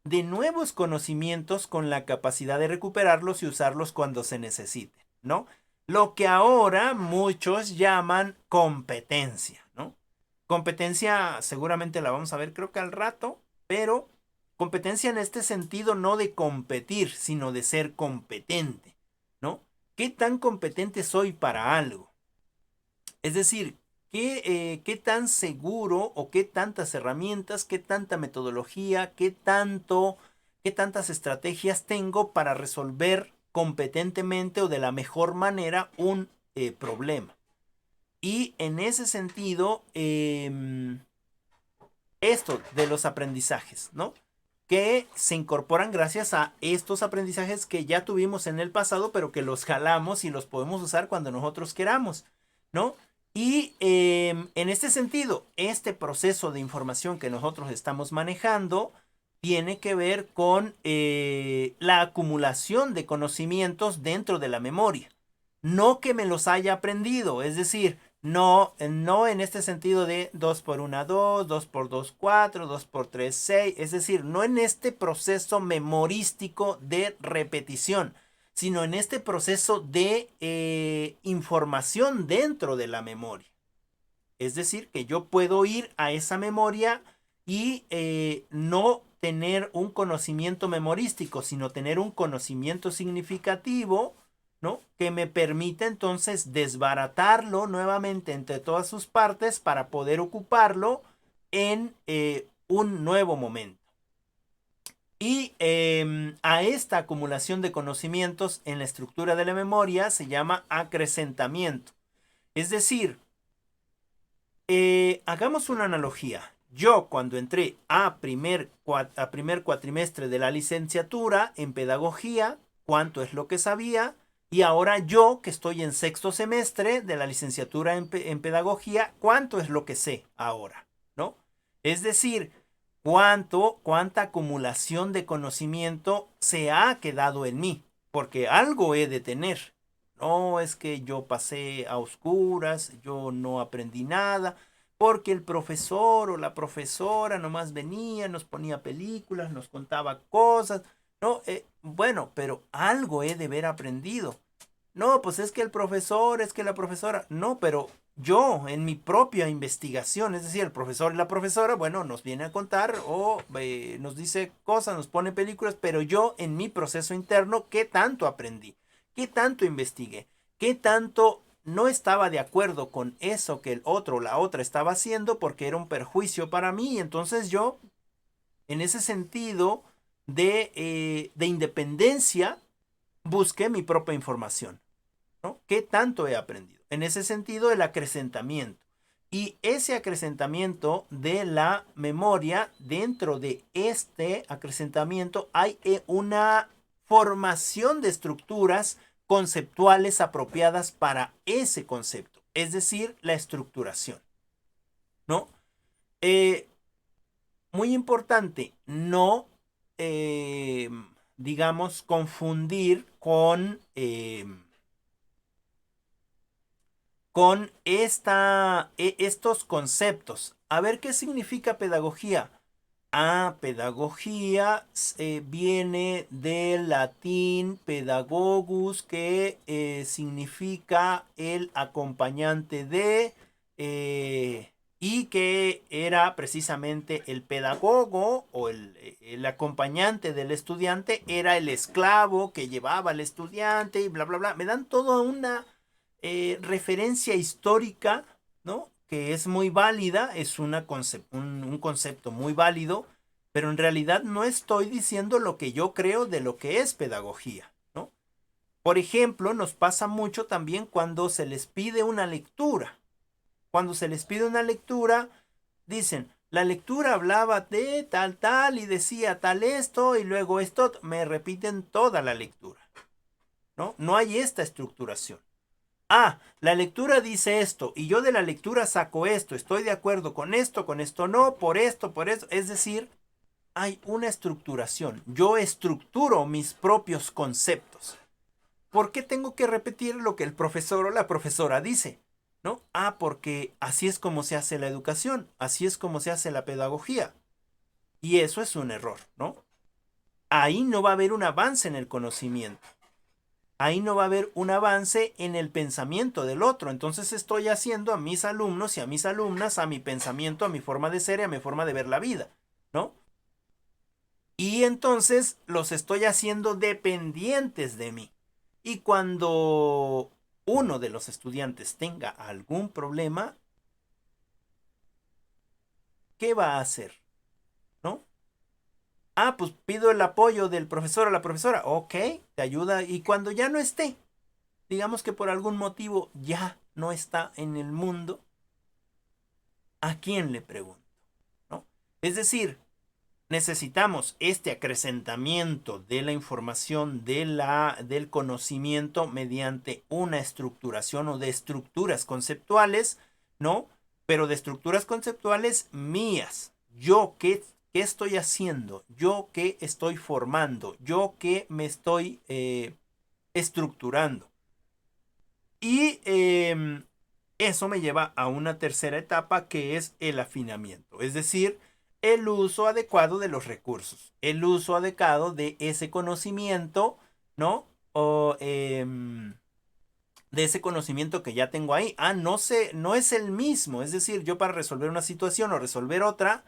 de nuevos conocimientos con la capacidad de recuperarlos y usarlos cuando se necesite, ¿no? Lo que ahora muchos llaman competencia, ¿no? Competencia seguramente la vamos a ver creo que al rato, pero competencia en este sentido no de competir, sino de ser competente, ¿no? ¿Qué tan competente soy para algo? Es decir, ¿qué tan seguro o qué tantas herramientas, qué tanta metodología, qué tantas estrategias tengo para resolver competentemente o de la mejor manera un problema? Y en ese sentido, esto de los aprendizajes, ¿no? Que se incorporan gracias a estos aprendizajes que ya tuvimos en el pasado, pero que los jalamos y los podemos usar cuando nosotros queramos, ¿no? Y en este sentido, este proceso de información que nosotros estamos manejando tiene que ver con la acumulación de conocimientos dentro de la memoria. No que me los haya aprendido, es decir, no en este sentido de 2 por 1, 2, 2 por 2, 4, 2 por 3, 6, es decir, no en este proceso memorístico de repetición, sino en este proceso de información dentro de la memoria. Es decir, que yo puedo ir a esa memoria y no tener un conocimiento memorístico, sino tener un conocimiento significativo, ¿no? Que me permite entonces desbaratarlo nuevamente entre todas sus partes para poder ocuparlo en un nuevo momento. Y a esta acumulación de conocimientos en la estructura de la memoria se llama acrecentamiento. Es decir, hagamos una analogía. Yo cuando entré a primer cuatrimestre de la licenciatura en pedagogía, ¿cuánto es lo que sabía? Y ahora yo que estoy en sexto semestre de la licenciatura en pedagogía, ¿cuánto es lo que sé ahora? ¿No? Es decir, cuánta acumulación de conocimiento se ha quedado en mí, porque algo he de tener. No es que yo pasé a oscuras, yo no aprendí nada, porque el profesor o la profesora nomás venía, nos ponía películas, nos contaba cosas. No, bueno, pero algo he de haber aprendido. No, pues es que el profesor, es que la profesora. No, pero yo en mi propia investigación, es decir, el profesor y la profesora, bueno, nos viene a contar o nos dice cosas, nos pone películas, pero yo en mi proceso interno, ¿qué tanto aprendí? ¿Qué tanto investigué? ¿Qué tanto no estaba de acuerdo con eso que el otro o la otra estaba haciendo porque era un perjuicio para mí? Entonces yo, en ese sentido de independencia, busqué mi propia información, ¿no? ¿Qué tanto he aprendido? En ese sentido, el acrecentamiento. Y ese acrecentamiento de la memoria, dentro de este acrecentamiento hay una formación de estructuras conceptuales apropiadas para ese concepto, es decir, la estructuración, ¿no? Muy importante, no, digamos, confundir con estos conceptos. A ver, ¿qué significa pedagogía? Pedagogía viene del latín pedagogus, que significa el acompañante de, y que era precisamente el pedagogo o el acompañante del estudiante, era el esclavo que llevaba al estudiante y bla, bla, bla. Me dan toda una referencia histórica, ¿no? Que es muy válida, es un concepto muy válido, pero en realidad no estoy diciendo lo que yo creo de lo que es pedagogía, ¿no? Por ejemplo, nos pasa mucho también cuando se les pide una lectura. Cuando se les pide una lectura, dicen, la lectura hablaba de tal, tal, y decía tal esto, y luego esto, me repiten toda la lectura, ¿no? No hay esta estructuración. La lectura dice esto y yo de la lectura saco esto, estoy de acuerdo con esto no, por esto, es decir, hay una estructuración. Yo estructuro mis propios conceptos. ¿Por qué tengo que repetir lo que el profesor o la profesora dice? ¿No? Porque así es como se hace la educación, así es como se hace la pedagogía. Y eso es un error, ¿no? Ahí no va a haber un avance en el conocimiento. Ahí no va a haber un avance en el pensamiento del otro. Entonces estoy haciendo a mis alumnos y a mis alumnas a mi pensamiento, a mi forma de ser y a mi forma de ver la vida, ¿no? Y entonces los estoy haciendo dependientes de mí. Y cuando uno de los estudiantes tenga algún problema, ¿qué va a hacer? ¿No? Pues pido el apoyo del profesor o la profesora. Ok, te ayuda. Y cuando ya no esté, digamos que por algún motivo ya no está en el mundo, ¿a quién le pregunto? ¿No? Es decir, necesitamos este acrecentamiento de la información, del conocimiento mediante una estructuración o de estructuras conceptuales, ¿no? Pero de estructuras conceptuales mías. Yo, ¿qué estoy haciendo? ¿Yo qué estoy formando? ¿Yo qué me estoy estructurando? Y eso me lleva a una tercera etapa que es el afinamiento, es decir, el uso adecuado de los recursos, el uso adecuado de ese conocimiento, ¿no? O de ese conocimiento que ya tengo ahí. Ah, no sé, no es el mismo, es decir, yo para resolver una situación o resolver otra,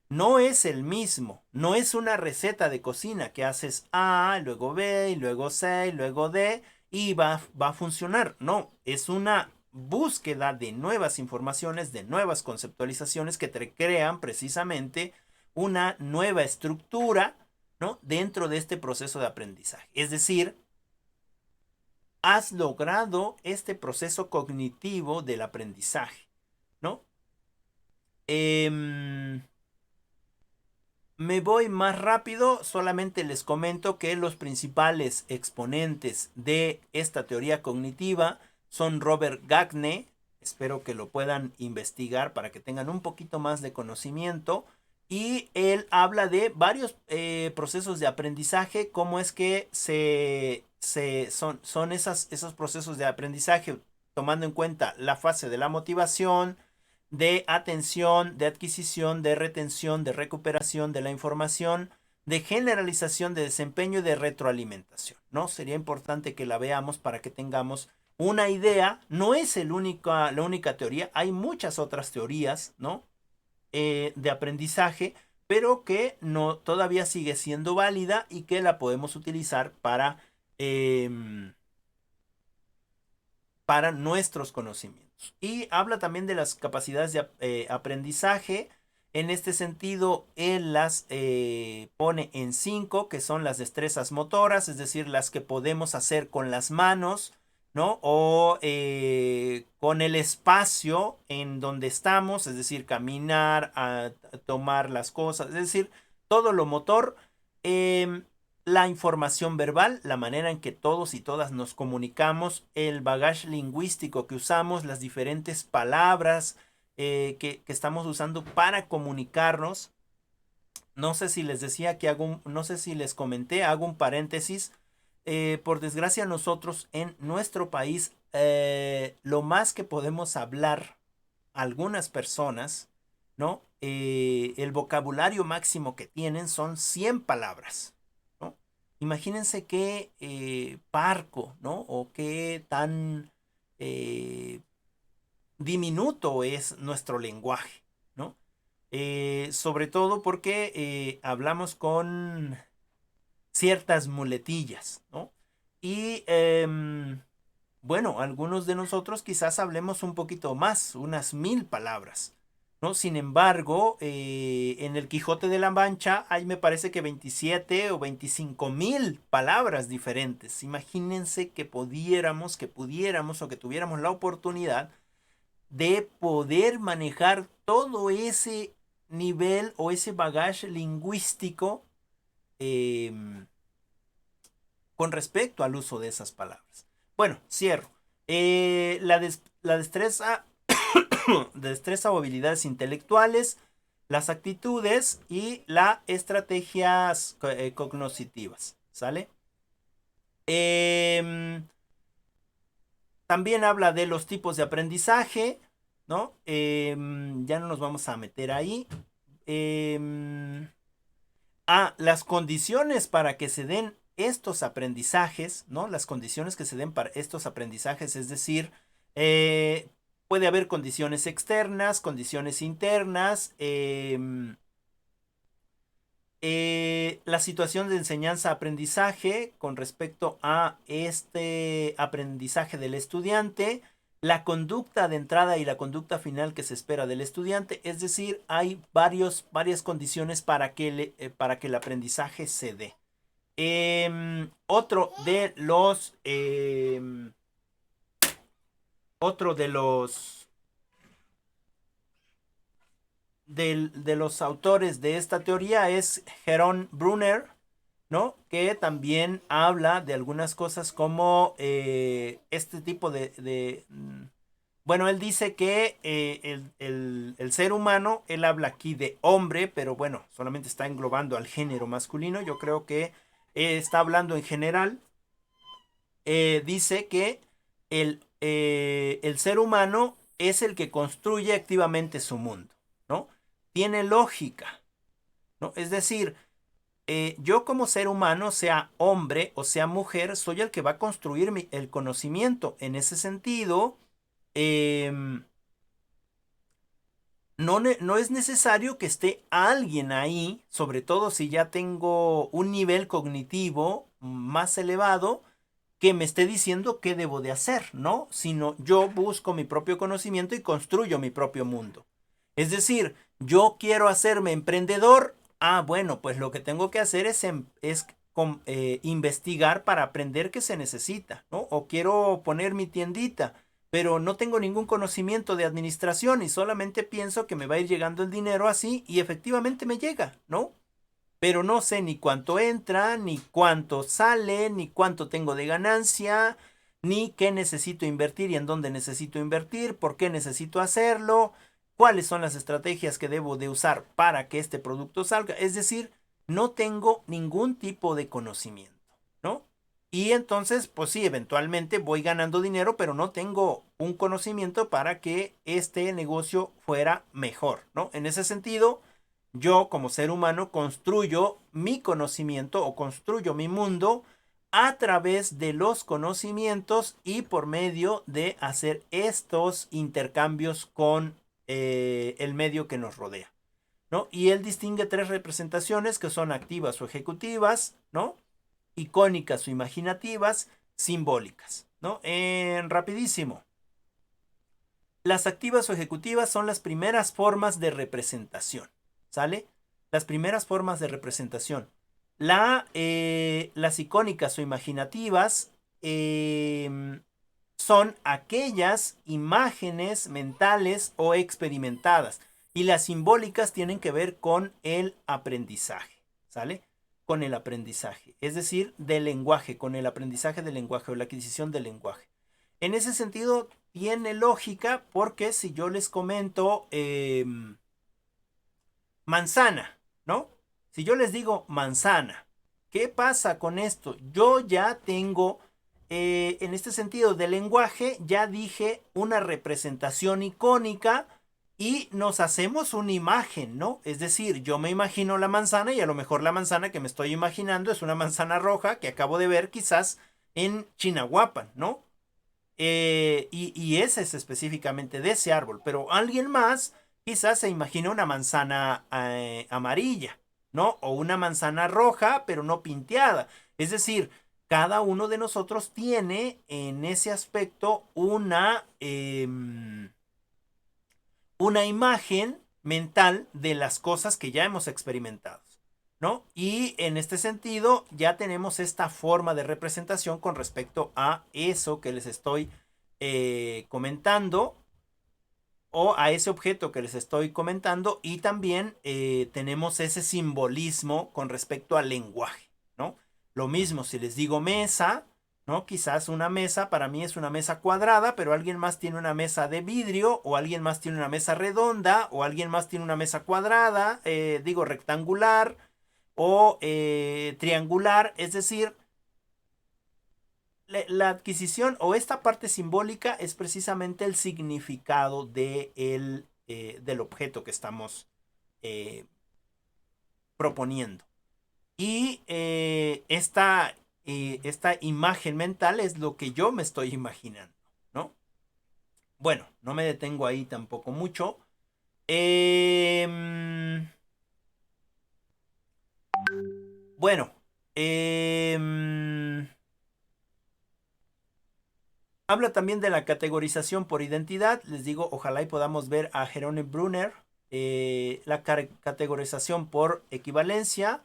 no es el mismo, no es una receta de cocina que haces A, luego B, y luego C, y luego D, y va a funcionar. No, es una búsqueda de nuevas informaciones, de nuevas conceptualizaciones que te crean precisamente una nueva estructura, ¿no? Dentro de este proceso de aprendizaje. Es decir, has logrado este proceso cognitivo del aprendizaje, ¿no? Me voy más rápido, solamente les comento que los principales exponentes de esta teoría cognitiva son Robert Gagne, espero que lo puedan investigar para que tengan un poquito más de conocimiento, y él habla de varios procesos de aprendizaje, cómo es que son esos procesos de aprendizaje, tomando en cuenta la fase de la motivación, de atención, de adquisición, de retención, de recuperación de la información, de generalización, de desempeño y de retroalimentación, ¿no? Sería importante que la veamos para que tengamos una idea. No es la única teoría, hay muchas otras teorías, ¿no? De aprendizaje, pero que no, todavía sigue siendo válida y que la podemos utilizar para nuestros conocimientos. Y habla también de las capacidades de aprendizaje. En este sentido, él las pone en 5, que son las destrezas motoras, es decir, las que podemos hacer con las manos, ¿no? O con el espacio en donde estamos, es decir, caminar, a tomar las cosas, es decir, todo lo motor. La información verbal, la manera en que todos y todas nos comunicamos, el bagaje lingüístico que usamos, las diferentes palabras que estamos usando para comunicarnos. No sé si les decía que no sé si les comenté, hago un paréntesis. Por desgracia nosotros en nuestro país, lo más que podemos hablar algunas personas, ¿no? El vocabulario máximo que tienen son 100 palabras. Imagínense qué parco, ¿no? O qué tan diminuto es nuestro lenguaje, ¿no? Sobre todo porque hablamos con ciertas muletillas, ¿no? Y bueno, algunos de nosotros quizás hablemos un poquito más, unas 1000 palabras, ¿no? Sin embargo, en el Quijote de la Mancha hay, me parece que 27 o 25,000 palabras diferentes. Imagínense que pudiéramos o que tuviéramos la oportunidad de poder manejar todo ese nivel o ese bagaje lingüístico con respecto al uso de esas palabras. Bueno, cierro. La destreza destreza o habilidades intelectuales, las actitudes y las estrategias cognitivas, ¿sale? También habla de los tipos de aprendizaje, ¿no? Ya no nos vamos a meter ahí. Las condiciones para que se den estos aprendizajes, ¿no? Las condiciones que se den para estos aprendizajes, es decir, puede haber condiciones externas, condiciones internas. La situación de enseñanza-aprendizaje con respecto a este aprendizaje del estudiante, la conducta de entrada y la conducta final que se espera del estudiante, es decir, hay varias condiciones para que el aprendizaje se dé. Otro de los autores de esta teoría es Jerome Brunner, ¿no? Que también habla de algunas cosas como este tipo Bueno, él dice que el ser humano, él habla aquí de hombre, pero bueno, solamente está englobando al género masculino. Yo creo que está hablando en general. Dice que el ser humano es el que construye activamente su mundo, ¿no? Tiene lógica, ¿no? Es decir, yo como ser humano, sea hombre o sea mujer, soy el que va a construir el conocimiento. En ese sentido, no es necesario que esté alguien ahí, sobre todo si ya tengo un nivel cognitivo más elevado, que me esté diciendo qué debo de hacer, ¿no? Sino yo busco mi propio conocimiento y construyo mi propio mundo. Es decir, yo quiero hacerme emprendedor. Ah, bueno, pues lo que tengo que hacer es investigar para aprender qué se necesita, ¿no? O quiero poner mi tiendita, pero no tengo ningún conocimiento de administración y solamente pienso que me va a ir llegando el dinero así y efectivamente me llega, ¿no? Pero no sé ni cuánto entra, ni cuánto sale, ni cuánto tengo de ganancia, ni qué necesito invertir y en dónde necesito invertir, por qué necesito hacerlo, cuáles son las estrategias que debo de usar para que este producto salga. Es decir, no tengo ningún tipo de conocimiento, ¿no? Y entonces, pues sí, eventualmente voy ganando dinero, pero no tengo un conocimiento para que este negocio fuera mejor, ¿no? En ese sentido, yo como ser humano construyo mi conocimiento o construyo mi mundo a través de los conocimientos y por medio de hacer estos intercambios con el medio que nos rodea, ¿no? Y él distingue tres representaciones que son activas o ejecutivas, ¿no? Icónicas o imaginativas, simbólicas, ¿no? Rapidísimo. Las activas o ejecutivas son las primeras formas de representación, ¿sale? Las primeras formas de representación. Las icónicas o imaginativas son aquellas imágenes mentales o experimentadas. Y las simbólicas tienen que ver con el aprendizaje, ¿sale? Con el aprendizaje, es decir, del lenguaje, con el aprendizaje del lenguaje o la adquisición del lenguaje. En ese sentido, tiene lógica porque si yo les comento manzana, ¿no? Si yo les digo manzana, ¿qué pasa con esto? Yo ya tengo, en este sentido del lenguaje, ya dije una representación icónica y nos hacemos una imagen, ¿no? Es decir, yo me imagino la manzana y a lo mejor la manzana que me estoy imaginando es una manzana roja que acabo de ver quizás en Chinahuapan, ¿no? Y ese es específicamente de ese árbol, pero alguien más quizás se imagina una manzana amarilla, ¿no? O una manzana roja, pero no pinteada. Es decir, cada uno de nosotros tiene en ese aspecto una imagen mental de las cosas que ya hemos experimentado, ¿no? Y en este sentido ya tenemos esta forma de representación con respecto a eso que les estoy comentando o a ese objeto que les estoy comentando y también tenemos ese simbolismo con respecto al lenguaje, ¿no? Lo mismo si les digo mesa, ¿no? Quizás una mesa para mí es una mesa cuadrada, pero alguien más tiene una mesa de vidrio o alguien más tiene una mesa redonda o alguien más tiene una mesa cuadrada, digo rectangular o triangular, es decir, la adquisición o esta parte simbólica es precisamente el significado del objeto que estamos proponiendo. Y esta imagen mental es lo que yo me estoy imaginando, ¿no? Bueno, no me detengo ahí tampoco mucho. Bueno, habla también de la categorización por identidad. Les digo, ojalá y podamos ver a Jerome Brunner, la categorización por equivalencia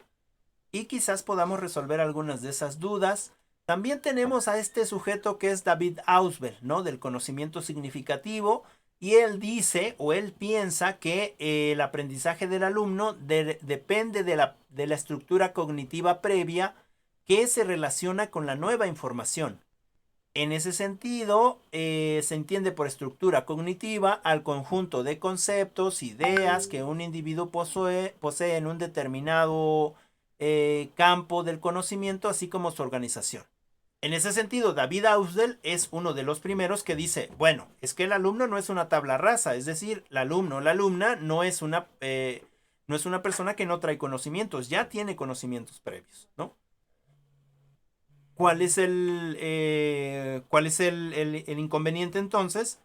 y quizás podamos resolver algunas de esas dudas. También tenemos a este sujeto que es David Ausubel, ¿no? Del conocimiento significativo. Y él dice o él piensa que el aprendizaje del alumno depende de la estructura cognitiva previa que se relaciona con la nueva información. En ese sentido, se entiende por estructura cognitiva al conjunto de conceptos, ideas que un individuo posee en un determinado campo del conocimiento, así como su organización. En ese sentido, David Ausubel es uno de los primeros que dice, bueno, es que el alumno no es una tabla rasa, es decir, el alumno o la alumna no es una persona que no trae conocimientos, ya tiene conocimientos previos, ¿no? ¿Cuál es el inconveniente entonces?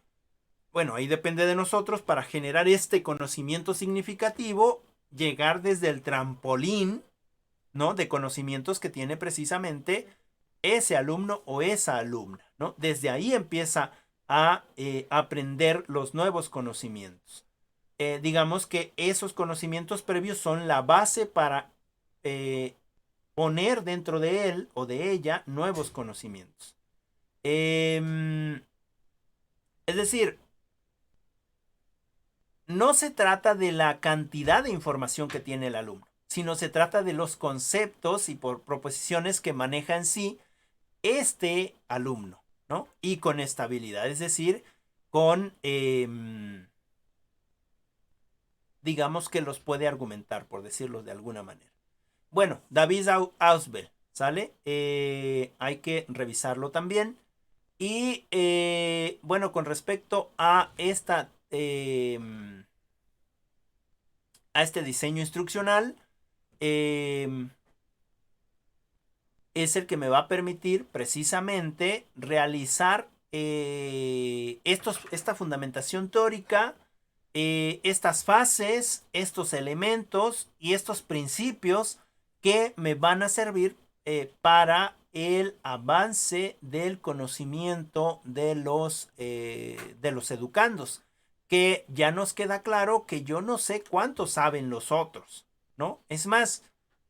Bueno, ahí depende de nosotros para generar este conocimiento significativo, llegar desde el trampolín, ¿no? De conocimientos que tiene precisamente ese alumno o esa alumna, ¿no? Desde ahí empieza a aprender los nuevos conocimientos. Digamos que esos conocimientos previos son la base para poner dentro de él o de ella nuevos conocimientos. Es decir, no se trata de la cantidad de información que tiene el alumno, sino se trata de los conceptos y por proposiciones que maneja en sí este alumno, ¿no? Y con estabilidad, es decir, con, digamos que los puede argumentar, por decirlo de alguna manera. Bueno, David Ausubel, ¿sale? Hay que revisarlo también. Y bueno, con respecto a a este diseño instruccional, es el que me va a permitir precisamente realizar esta fundamentación teórica, estas fases, estos elementos y estos principios que me van a servir para el avance del conocimiento de los educandos, que ya nos queda claro que yo no sé cuánto saben los otros, ¿no? Es más,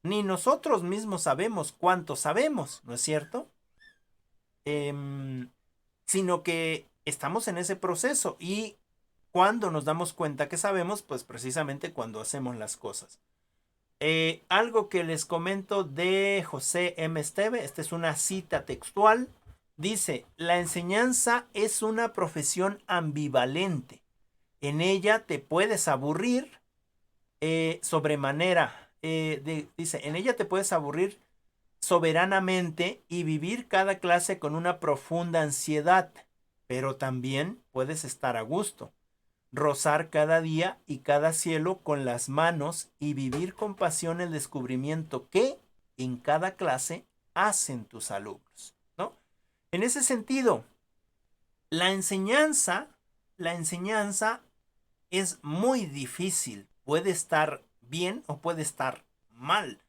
ni nosotros mismos sabemos cuánto sabemos, ¿no es cierto? Sino que estamos en ese proceso y cuando nos damos cuenta que sabemos, pues precisamente cuando hacemos las cosas. Algo que les comento de José M. Esteve, esta es una cita textual, dice, la enseñanza es una profesión ambivalente. En ella te puedes aburrir sobremanera. Dice, en ella te puedes aburrir soberanamente y vivir cada clase con una profunda ansiedad, pero también puedes estar a gusto, rozar cada día y cada cielo con las manos y vivir con pasión el descubrimiento que en cada clase hacen tus alumnos, ¿no? En ese sentido, la enseñanza es muy difícil, puede estar bien o puede estar mal,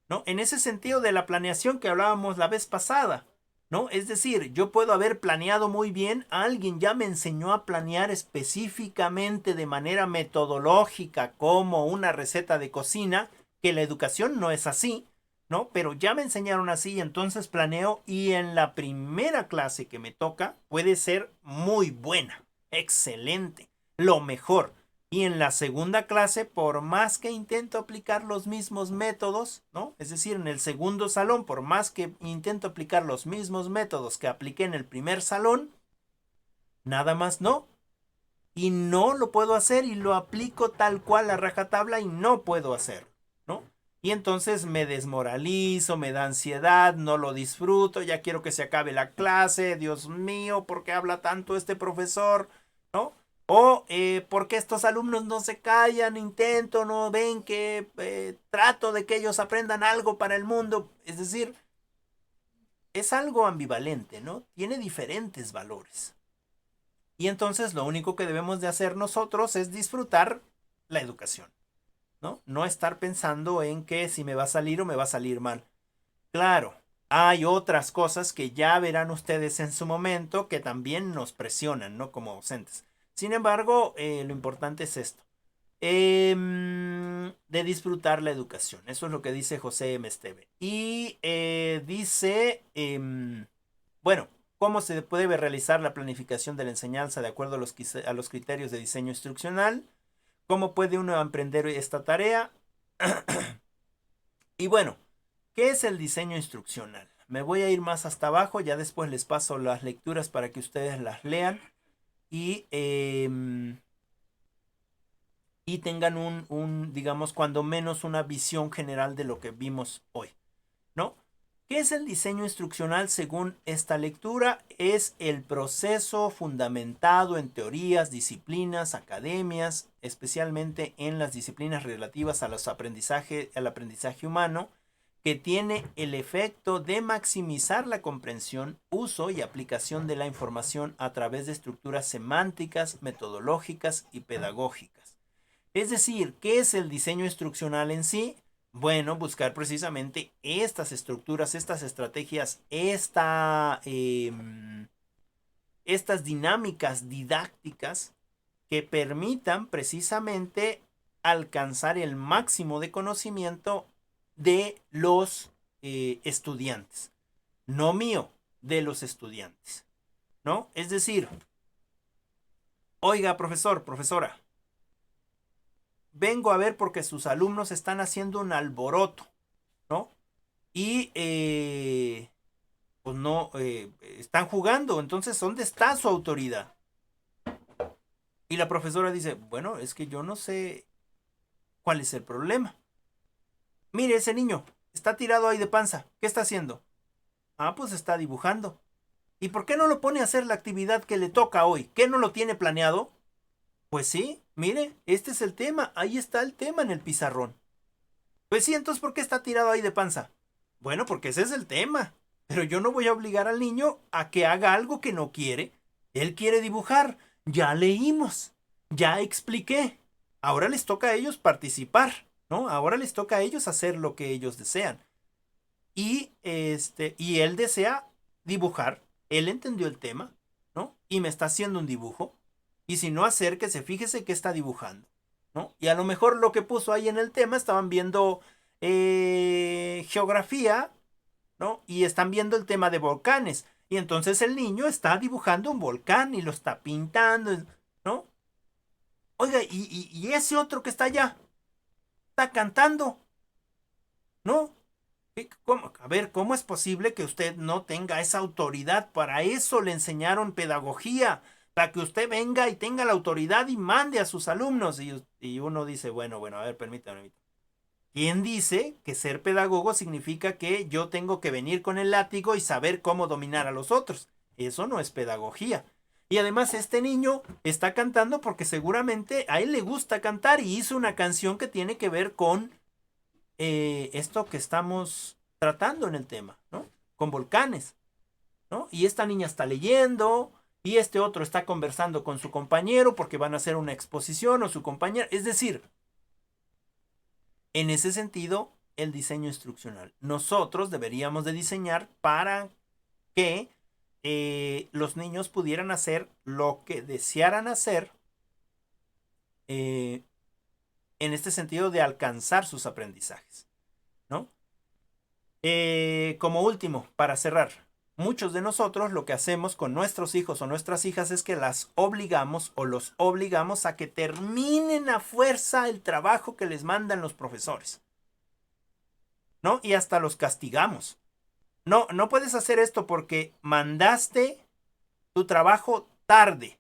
¿no? En ese sentido de la planeación que hablábamos la vez pasada, ¿no? Es decir, yo puedo haber planeado muy bien, alguien ya me enseñó a planear específicamente de manera metodológica como una receta de cocina, que la educación no es así, ¿no? Pero ya me enseñaron así, entonces planeo y en la primera clase que me toca puede ser muy buena, excelente, lo mejor. Y en la segunda clase, por más que intento aplicar los mismos métodos, ¿no? Es decir, en el segundo salón, por más que intento aplicar los mismos métodos que apliqué en el primer salón, nada más no. Y no lo puedo hacer y lo aplico tal cual a rajatabla y no puedo hacerlo, ¿no? Y entonces me desmoralizo, me da ansiedad, no lo disfruto, ya quiero que se acabe la clase, Dios mío, ¿por qué habla tanto este profesor? ¿No? O porque estos alumnos no se callan, intento, no ven que trato de que ellos aprendan algo para el mundo. Es decir, es algo ambivalente, ¿no? Tiene diferentes valores. Y entonces lo único que debemos de hacer nosotros es disfrutar la educación, ¿no? No estar pensando en que si me va a salir o me va a salir mal. Claro, hay otras cosas que ya verán ustedes en su momento que también nos presionan, ¿no? Como docentes. Sin embargo, lo importante es esto, de disfrutar la educación. Eso es lo que dice José M. Esteve. Y dice, bueno, ¿cómo se puede realizar la planificación de la enseñanza de acuerdo a los criterios de diseño instruccional? ¿Cómo puede uno emprender esta tarea? Y bueno, ¿qué es el diseño instruccional? Me voy a ir más hasta abajo, ya después les paso las lecturas para que ustedes las lean y tengan digamos, cuando menos una visión general de lo que vimos hoy, ¿no? ¿Qué es el diseño instruccional según esta lectura? Es el proceso fundamentado en teorías, disciplinas, academias, especialmente en las disciplinas relativas al aprendizaje humano, que tiene el efecto de maximizar la comprensión, uso y aplicación de la información a través de estructuras semánticas, metodológicas y pedagógicas. Es decir, ¿qué es el diseño instruccional en sí? Bueno, buscar precisamente estas estructuras, estas estrategias, estas dinámicas didácticas que permitan precisamente alcanzar el máximo de conocimiento de los estudiantes. No mío, de los estudiantes, ¿no? Es decir, oiga, profesor, profesora, vengo a ver porque sus alumnos están haciendo un alboroto, ¿no? Y pues no, están jugando, entonces, ¿dónde está su autoridad? Y la profesora dice, bueno, es que yo no sé cuál es el problema. Mire, ese niño está tirado ahí de panza, ¿qué está haciendo? Ah, pues está dibujando. ¿Y por qué no lo pone a hacer la actividad que le toca hoy? ¿Qué no lo tiene planeado? Pues sí, mire, este es el tema, ahí está el tema en el pizarrón. Pues sí, entonces ¿por qué está tirado ahí de panza? Bueno, porque ese es el tema, pero yo no voy a obligar al niño a que haga algo que no quiere. Él quiere dibujar, ya leímos, ya expliqué. Ahora les toca a ellos participar, ¿no? Ahora les toca a ellos hacer lo que ellos desean. Y él desea dibujar, él entendió el tema, ¿no? Y me está haciendo un dibujo. Y si no, acérquese, fíjese qué está dibujando, ¿no? Y a lo mejor lo que puso ahí en el tema, estaban viendo geografía, ¿no? Y están viendo el tema de volcanes. Y entonces el niño está dibujando un volcán y lo está pintando, ¿no? Oiga, y ese otro que está allá, está cantando, ¿no? ¿Cómo? A ver, ¿cómo es posible que usted no tenga esa autoridad? Para eso le enseñaron pedagogía, para que usted venga y tenga la autoridad y mande a sus alumnos. Y uno dice, bueno, a ver, permítame. ¿Quién dice que ser pedagogo significa que yo tengo que venir con el látigo y saber cómo dominar a los otros? Eso no es pedagogía. Y además este niño está cantando porque seguramente a él le gusta cantar y hizo una canción que tiene que ver con esto que estamos tratando en el tema, ¿no? Con volcanes, ¿no? Y esta niña está leyendo y este otro está conversando con su compañero porque van a hacer una exposición o su compañera. Es decir, en ese sentido, el diseño instruccional. Nosotros deberíamos de diseñar para que los niños pudieran hacer lo que desearan hacer en este sentido de alcanzar sus aprendizajes, ¿no? Como último, para cerrar, muchos de nosotros lo que hacemos con nuestros hijos o nuestras hijas es que las obligamos o los obligamos a que terminen a fuerza el trabajo que les mandan los profesores, ¿no? Y hasta los castigamos. No, no puedes hacer esto porque mandaste tu trabajo tarde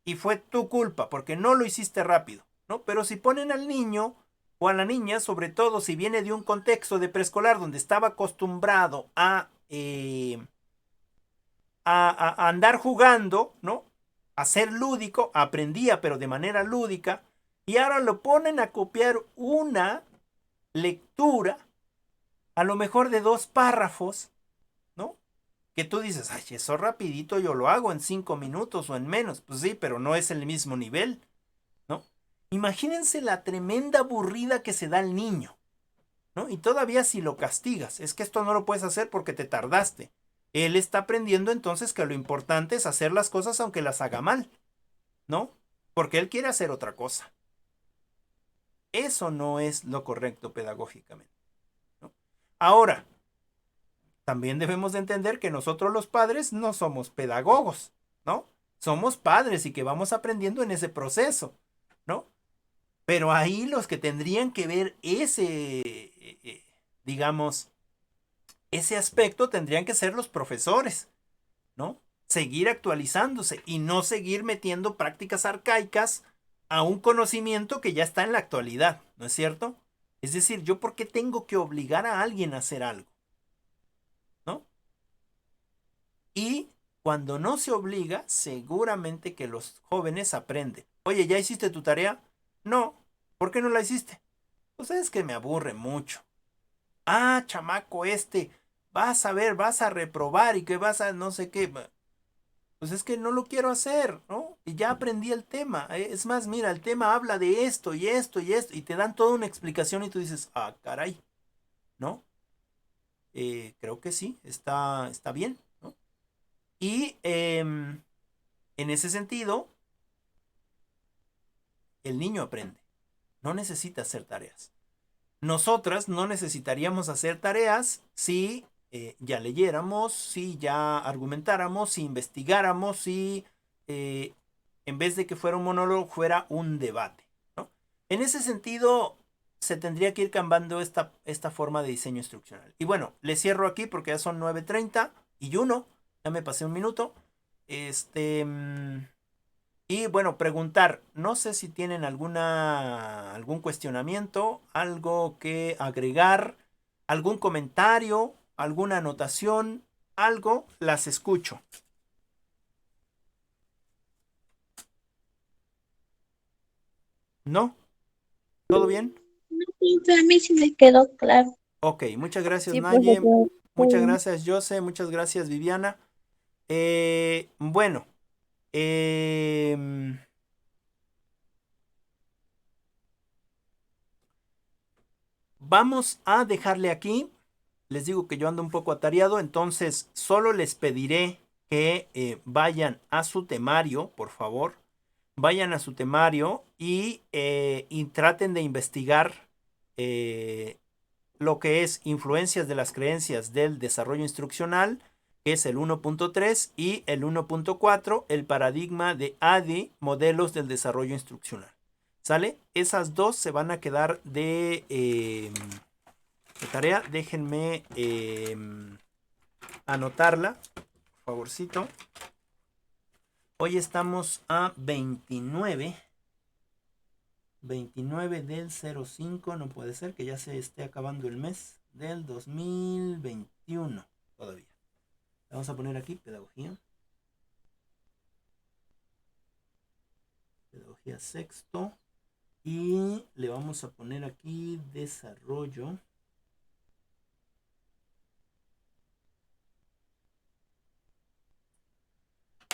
y fue tu culpa porque no lo hiciste rápido, ¿no? Pero si ponen al niño o a la niña, sobre todo si viene de un contexto de preescolar donde estaba acostumbrado a andar jugando, ¿no? A ser lúdico, aprendía pero de manera lúdica, y ahora lo ponen a copiar una lectura, a lo mejor de 2 párrafos, ¿no? Que tú dices, ay, eso rapidito yo lo hago en 5 minutos o en menos. Pues sí, pero no es el mismo nivel, ¿no? Imagínense la tremenda aburrida que se da al niño, ¿no? Y todavía si lo castigas, es que esto no lo puedes hacer porque te tardaste. Él está aprendiendo entonces que lo importante es hacer las cosas aunque las haga mal, ¿no? Porque él quiere hacer otra cosa. Eso no es lo correcto pedagógicamente, ¿no? Ahora, también debemos de entender que nosotros los padres no somos pedagogos, ¿no? Somos padres y que vamos aprendiendo en ese proceso, ¿no? Pero ahí los que tendrían que ver ese, digamos, ese aspecto tendrían que ser los profesores, ¿no? Seguir actualizándose y no seguir metiendo prácticas arcaicas a un conocimiento que ya está en la actualidad, ¿no es cierto? Es decir, ¿yo por qué tengo que obligar a alguien a hacer algo? ¿No? Y cuando no se obliga, seguramente que los jóvenes aprenden. Oye, ¿ya hiciste tu tarea? No. ¿Por qué no la hiciste? Pues es que me aburre mucho. Ah, chamaco, vas a ver, vas a reprobar y que vas a no sé qué. Pues es que no lo quiero hacer, ¿no? Y ya aprendí el tema. Es más, mira, el tema habla de esto y esto y esto. Y te dan toda una explicación y tú dices, ah, caray, ¿no? Creo que sí, está bien, ¿no? Y en ese sentido, el niño aprende. No necesita hacer tareas. Nosotras no necesitaríamos hacer tareas si ya leyéramos, si ya argumentáramos, si investigáramos, si en vez de que fuera un monólogo, fuera un debate, ¿no? En ese sentido, se tendría que ir cambiando esta forma de diseño instruccional. Y bueno, le cierro aquí porque ya son 9:30 y 1, ya me pasé un minuto. Y bueno, preguntar, no sé si tienen algún cuestionamiento, algo que agregar, algún comentario, alguna anotación, algo, las escucho. ¿No? ¿Todo bien? Sí, a mí sí me quedó claro. Ok, muchas gracias Sí, Naye, profesor. muchas gracias Jose, muchas gracias Viviana. Bueno, em, vamos a dejarle aquí. Les digo que yo ando un poco atareado, entonces solo les pediré que vayan a su temario, por favor. Vayan a su temario y traten de investigar lo que es influencias de las creencias del desarrollo instruccional, que es el 1.3 y el 1.4, el paradigma de ADI, modelos del desarrollo instruccional. ¿Sale? Esas dos se van a quedar de tarea. Déjenme anotarla, por favorcito. Hoy estamos a 29 del 05, no puede ser que ya se esté acabando el mes del 2021 todavía. Vamos a poner aquí pedagogía. Pedagogía sexto. Y le vamos a poner aquí desarrollo.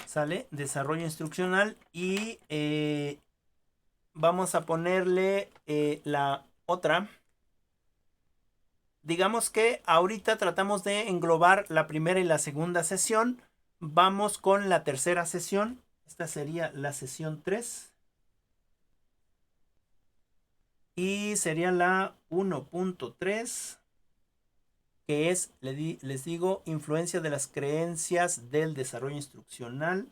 ¿Sale? Desarrollo instruccional y vamos a ponerle la otra. Digamos que ahorita tratamos de englobar la primera y la segunda sesión. Vamos con la tercera sesión. Esta sería la sesión 3. Y sería la 1.3. Que es, les digo, influencia de las creencias del desarrollo instruccional.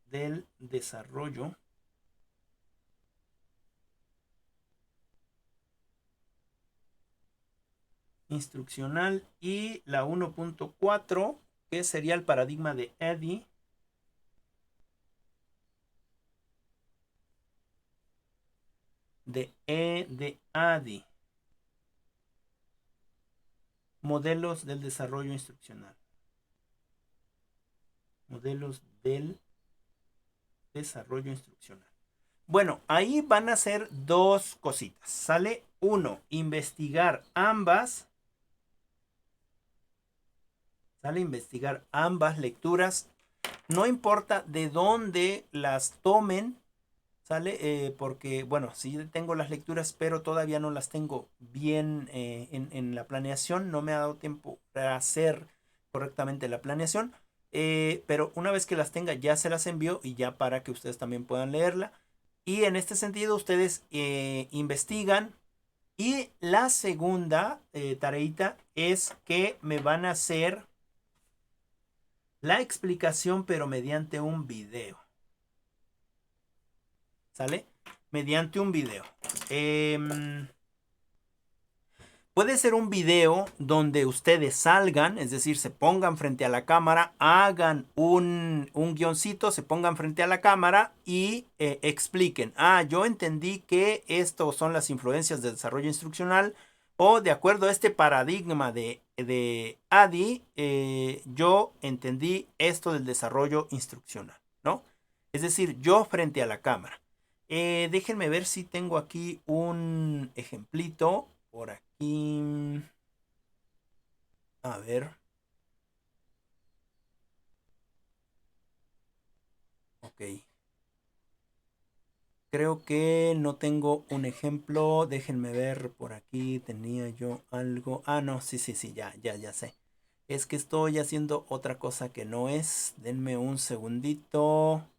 Del desarrollo instruccional y la 1.4 que sería el paradigma de ADI. De ADI. Modelos del desarrollo instruccional. Modelos del desarrollo instruccional. Bueno, ahí van a ser dos cositas. ¿Sale? Uno, investigar ambas. ¿Sale? Investigar ambas lecturas. No importa de dónde las tomen. ¿Sale? Porque, bueno, sí tengo las lecturas, pero todavía no las tengo bien en la planeación. No me ha dado tiempo para hacer correctamente la planeación. Pero una vez que las tenga, ya se las envío y ya para que ustedes también puedan leerla. Y en este sentido, ustedes investigan. Y la segunda tareita es que me van a hacer la explicación, pero mediante un video. ¿Sale? mediante un video. Puede ser un video donde ustedes salgan, es decir, se pongan frente a la cámara, hagan un guioncito, se pongan frente a la cámara y expliquen. Yo entendí que estos son las influencias del desarrollo instruccional, o de acuerdo a este paradigma de ADI, yo entendí esto del desarrollo instruccional, ¿no? Es decir, yo frente a la cámara. Déjenme ver si tengo aquí un ejemplito por aquí. A ver. Ok. Creo que no tengo un ejemplo. Déjenme ver por aquí. Tenía yo algo. No, sí, ya sé. Es que estoy haciendo otra cosa que no es. Denme un segundito.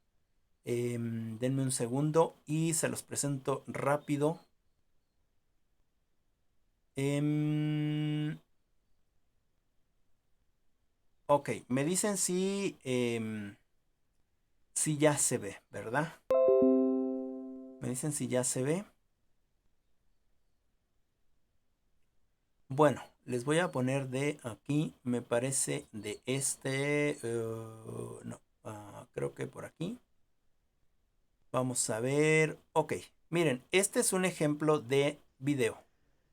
Denme un segundo y se los presento rápido. Ok, me dicen si ya se ve, ¿verdad? Me dicen si ya se ve. Bueno, les voy a poner de aquí, me parece de este, no, creo que por aquí. Vamos a ver, ok, miren, este es un ejemplo de video.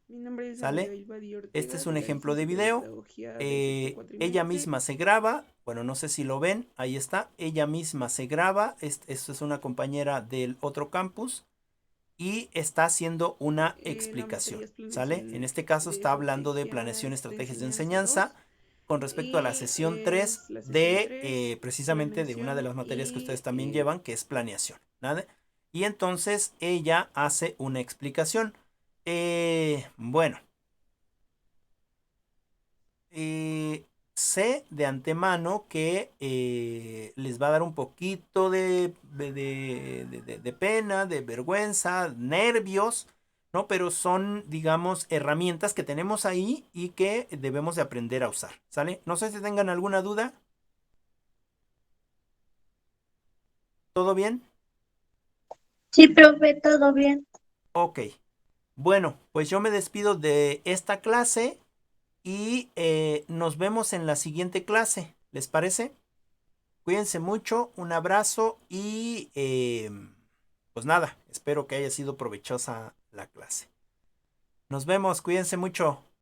Mi nombre es ¿Sale? Abigail Badí Ortega, Este es un de la ejemplo de licenciatura en video. Pedagogía del sexto Ella cuatrimestre. misma se graba. Bueno, no sé si lo ven. Ahí está. Ella misma se graba. Esto es una compañera del otro campus. Y está haciendo una La materia explicación. es ¿Sale? planeación En este caso de está hablando de estrategia planeación, de estrategias de enseñanza enseñanza. 2, Con respecto a la y sesión es 3 la sesión de 3, precisamente de una de planeación las materias que ustedes y también llevan, que es planeación. ¿Vale? Y entonces ella hace una explicación. Bueno. Sé de antemano que les va a dar un poquito de pena, de vergüenza, nervios, ¿no? Pero son, digamos, herramientas que tenemos ahí y que debemos de aprender a usar, ¿sale? No sé si tengan alguna duda. ¿Todo bien? Sí, profe, todo bien. Ok. Bueno, pues yo me despido de esta clase y nos vemos en la siguiente clase. ¿Les parece? Cuídense mucho, un abrazo y pues nada, espero que haya sido provechosa la clase. Nos vemos, cuídense mucho.